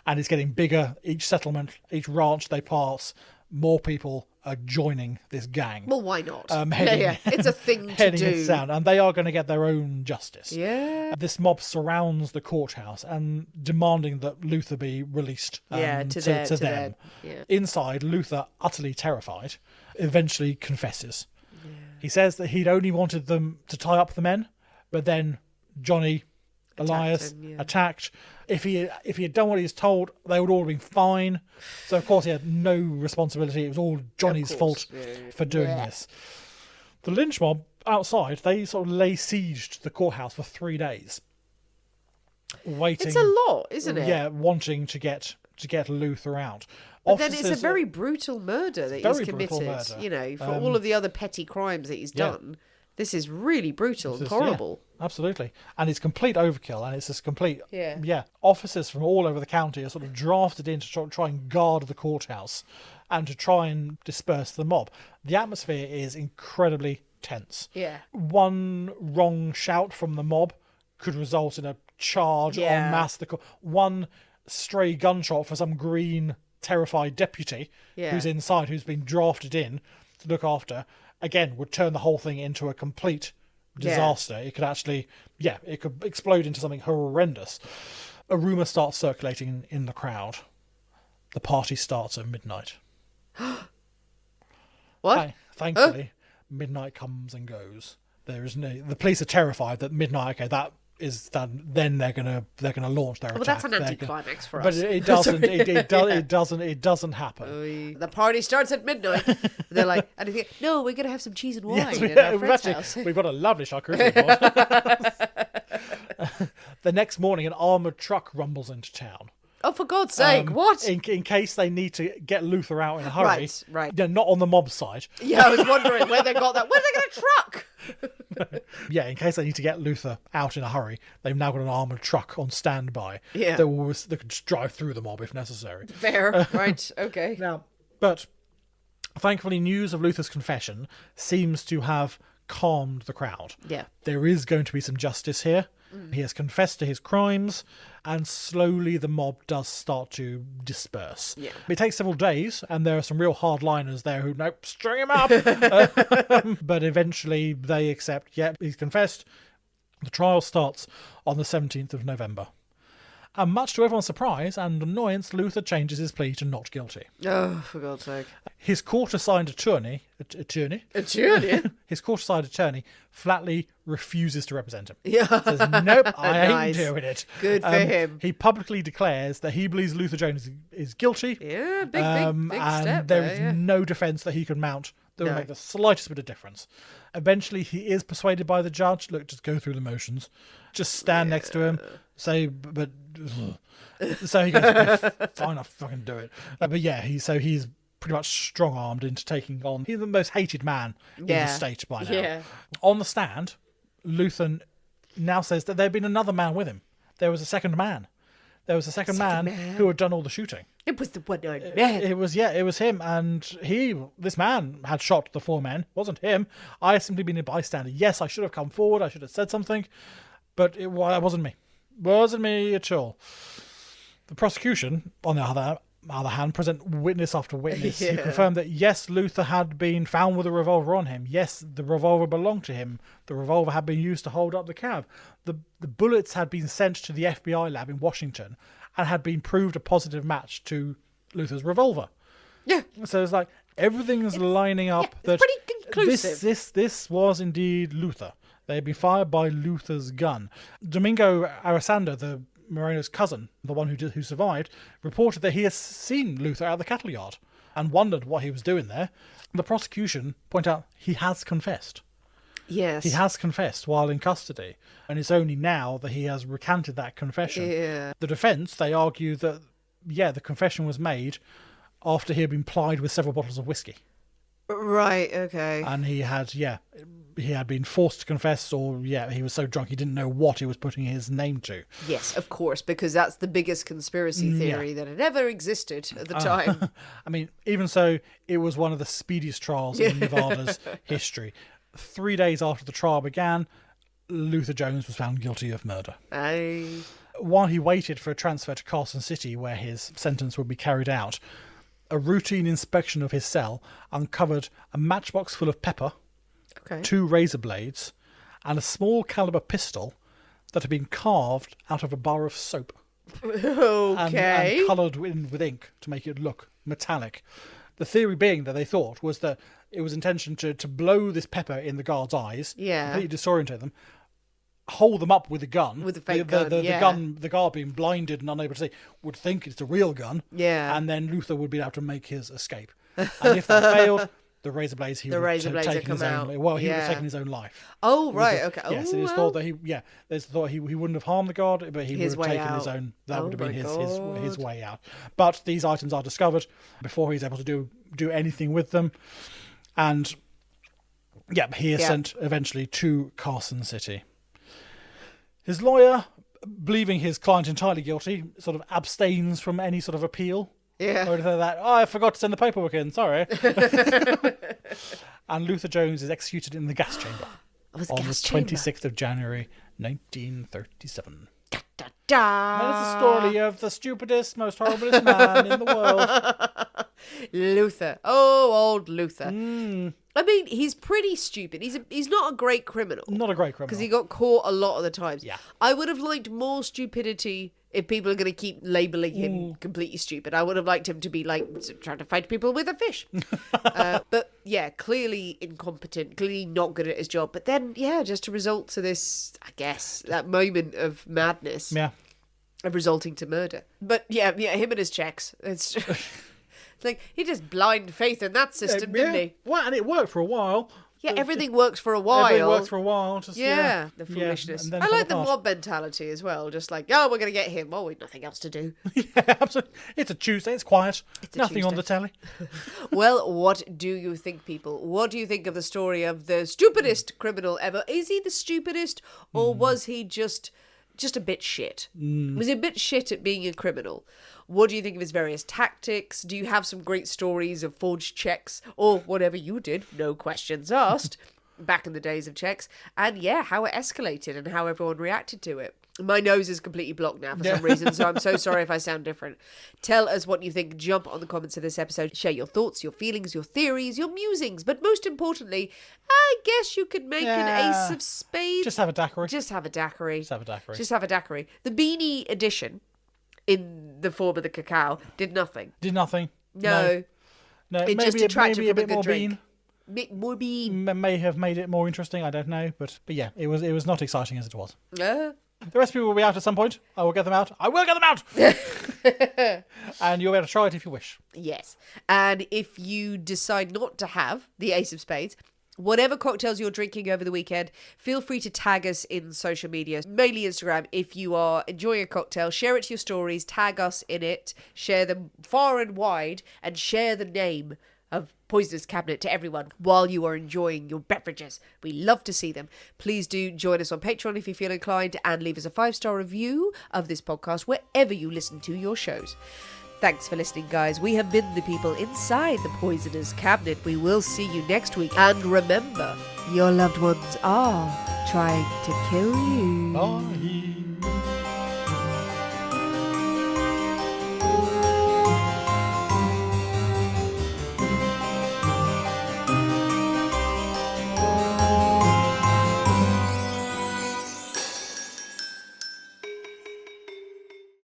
Speaker 2: And it's getting bigger. Each settlement, each ranch they pass, more people are joining this gang.
Speaker 1: Well, why not? It's a thing to do.
Speaker 2: Into town, and they are going to get their own justice.
Speaker 1: Yeah.
Speaker 2: This mob surrounds the courthouse and demanding that Luther be released to them. Yeah. Inside, Luther, utterly terrified, eventually confesses. Yeah. He says that he'd only wanted them to tie up the men, but then Johnny Elias attacked. If he had done what he was told, they would all have been fine. So of course he had no responsibility. It was all Johnny's fault for doing this. The lynch mob outside, they sort of lay siege to the courthouse for 3 days, waiting.
Speaker 1: It's a lot, isn't it?
Speaker 2: Yeah, wanting to get Luther out.
Speaker 1: But then it's a very brutal murder that he's committed. You know, for all of the other petty crimes that he's done. This is really brutal and horrible.
Speaker 2: Yeah, absolutely. And it's complete overkill, and it's just complete... Yeah. Officers from all over the county are sort of drafted in to try and guard the courthouse and to try and disperse the mob. The atmosphere is incredibly tense. Yeah. One wrong shout from the mob could result in a charge en masse. One stray gunshot for some green, terrified deputy who's inside, who's been drafted in to look after... again, would turn the whole thing into a complete disaster. It could actually, it could explode into something horrendous. A rumour starts circulating in the crowd. The party starts at midnight.
Speaker 1: What?
Speaker 2: Thankfully, midnight comes and goes. The police are terrified that midnight, that is done, then they're gonna launch their attack.
Speaker 1: Well, that's an anticlimax for us.
Speaker 2: But it doesn't. It doesn't happen.
Speaker 1: The party starts at midnight. They're like, and they think, no, we're gonna have some cheese and wine at our friend's house.
Speaker 2: We've got a lovely charcuterie board. The next morning, an armoured truck rumbles into town.
Speaker 1: Oh, for God's sake, what?
Speaker 2: In case they need to get Luther out in a hurry.
Speaker 1: Right.
Speaker 2: Yeah, not on the mob side.
Speaker 1: Yeah, I was wondering where they got that. Where they got a truck?
Speaker 2: Yeah, in case they need to get Luther out in a hurry, they've now got an armoured truck on standby.
Speaker 1: Yeah.
Speaker 2: That could just drive through the mob if necessary.
Speaker 1: Fair. Right. Okay.
Speaker 2: Now, but thankfully, news of Luther's confession seems to have calmed the crowd.
Speaker 1: Yeah.
Speaker 2: There is going to be some justice here. He has confessed to his crimes, and slowly the mob does start to disperse. Yeah. It takes several days, and there are some real hardliners there who, nope, string him up. But eventually they accept, he's confessed. The trial starts on the 17th of November. And much to everyone's surprise and annoyance, Luther changes his plea to not guilty.
Speaker 1: Oh, for God's sake.
Speaker 2: His court-assigned attorney? His court-assigned attorney flatly refuses to represent him. Yeah. Says, nope, I ain't doing it.
Speaker 1: Good for him.
Speaker 2: He publicly declares that he believes Luther Jones is guilty.
Speaker 1: Yeah, big step.
Speaker 2: And there is no defence that he can mount that will make the slightest bit of difference. Eventually, he is persuaded by the judge. Look, just go through the motions. Just stand next to him. So, but so he goes, fine, I'll fucking do it. But yeah, he's pretty much strong-armed into taking on. He's the most hated man in the state by now.
Speaker 1: Yeah.
Speaker 2: On the stand, Luther now says that there had been another man with him. There was a second man. There was a second man who had done all the shooting.
Speaker 1: It was the one-eyed man.
Speaker 2: It was him, and this man had shot the 4 men. It wasn't him. I had simply been a bystander. Yes, I should have come forward. I should have said something, but it wasn't me. Wasn't me at all. The prosecution, on the other hand, present witness after witness who confirmed that yes, Luther had been found with a revolver on him. Yes, the revolver belonged to him. The revolver had been used to hold up the cab. The bullets had been sent to the FBI lab in Washington and had been proved a positive match to Luther's revolver.
Speaker 1: Yeah.
Speaker 2: So it's like everything's lining up.
Speaker 1: It's pretty conclusive.
Speaker 2: This was indeed Luther. They had been fired by Luther's gun. Domingo Arasanda, the Moreno's cousin, the one who survived, reported that he had seen Luther at the cattle yard and wondered what he was doing there. The prosecution point out he has confessed.
Speaker 1: Yes.
Speaker 2: He has confessed while in custody, and it's only now that he has recanted that confession.
Speaker 1: Yeah.
Speaker 2: The defence, they argue that, the confession was made after he had been plied with several bottles of whiskey.
Speaker 1: Right, okay.
Speaker 2: And he had been forced to confess, or he was so drunk he didn't know what he was putting his name to.
Speaker 1: Yes, of course, because that's the biggest conspiracy theory that had ever existed at the time.
Speaker 2: I mean, even so, it was one of the speediest trials in Nevada's history. 3 days after the trial began, Luther Jones was found guilty of murder. While he waited for a transfer to Carson City, where his sentence would be carried out, a routine inspection of his cell uncovered a matchbox full of pepper, 2 razor blades, and a small caliber pistol that had been carved out of a bar of soap.
Speaker 1: Okay.
Speaker 2: And coloured with ink to make it look metallic. The theory being that they thought was that it was intention to blow this pepper in the guard's eyes, completely disorient them, hold them up with a gun.
Speaker 1: With a fake gun,
Speaker 2: the guard being blinded and unable to see, would think it's a real gun.
Speaker 1: Yeah.
Speaker 2: And then Luther would be able to make his escape. And if that failed, the razor blades, he would have taken his own. Well, he would have taken his own life.
Speaker 1: Oh, right, okay.
Speaker 2: Yes, it is thought that he wouldn't have harmed the guard, but he would have taken his own. That would have been his way out. But these items are discovered before he's able to do anything with them, and he is sent eventually to Carson City. His lawyer, believing his client entirely guilty, sort of abstains from any sort of appeal.
Speaker 1: Yeah.
Speaker 2: Or anything like that. Oh, I forgot to send the paperwork in. Sorry. And Luther Jones is executed in the gas chamber on the 26th of January, 1937.
Speaker 1: Da, da, da.
Speaker 2: That is the story of the stupidest, most horriblest man in the world.
Speaker 1: Luther. Oh, old Luther. I mean, he's pretty stupid. He's not a great criminal.
Speaker 2: Not a great criminal.
Speaker 1: Because he got caught a lot of the times.
Speaker 2: Yeah.
Speaker 1: I would have liked more stupidity if people are going to keep labelling him completely stupid. I would have liked him to be like trying to fight people with a fish. But yeah, clearly incompetent, clearly not good at his job. But then, just to result to this, I guess, that moment of madness.
Speaker 2: Yeah.
Speaker 1: Of resulting to murder. But yeah, him and his checks. It's like he just blind faith in that system, didn't he?
Speaker 2: Well, and it worked for a while.
Speaker 1: Yeah, everything works for a while.
Speaker 2: Everything works for a while. Just,
Speaker 1: the foolishness. I like the mob mentality as well. Just like, we're going to get him. Oh, we've nothing else to do.
Speaker 2: Yeah, absolutely. It's a Tuesday. It's quiet. Nothing on the telly.
Speaker 1: Well, what do you think, people? What do you think of the story of the stupidest criminal ever? Is he the stupidest, or was he just a bit shit? Was he a bit shit at being a criminal? What do you think of his various tactics? Do you have some great stories of forged checks or whatever you did? No questions asked. Back in the days of checks. And how it escalated and how everyone reacted to it. My nose is completely blocked now for some reason, so I'm so sorry if I sound different. Tell us what you think. Jump on the comments of this episode. Share your thoughts, your feelings, your theories, your musings. But most importantly, I guess you could make an ace of spades.
Speaker 2: Just have a daiquiri.
Speaker 1: Just have a daiquiri. The beanie edition, in the form of the cacao, did nothing. No. It just detracted from a good drink. More bean.
Speaker 2: May have made it more interesting. I don't know, but yeah, it was not exciting as it was. The recipe will be out at some point. I will get them out. And you'll be able to try it if you wish.
Speaker 1: Yes. And if you decide not to have the ace of spades, Whatever cocktails you're drinking over the weekend, feel free to tag us in social media, mainly Instagram. If you are enjoying a cocktail, share it to your stories, tag us in it, share them far and wide, and share the name of Poisonous Cabinet to everyone while you are enjoying your beverages. We love to see them. Please do join us on Patreon if you feel inclined, and leave us a 5-star review of this podcast wherever you listen to your shows. Thanks for listening, guys. We have been the people inside the Poisoner's Cabinet. We will see you next week. And remember, your loved ones are trying to kill you.
Speaker 2: Bye.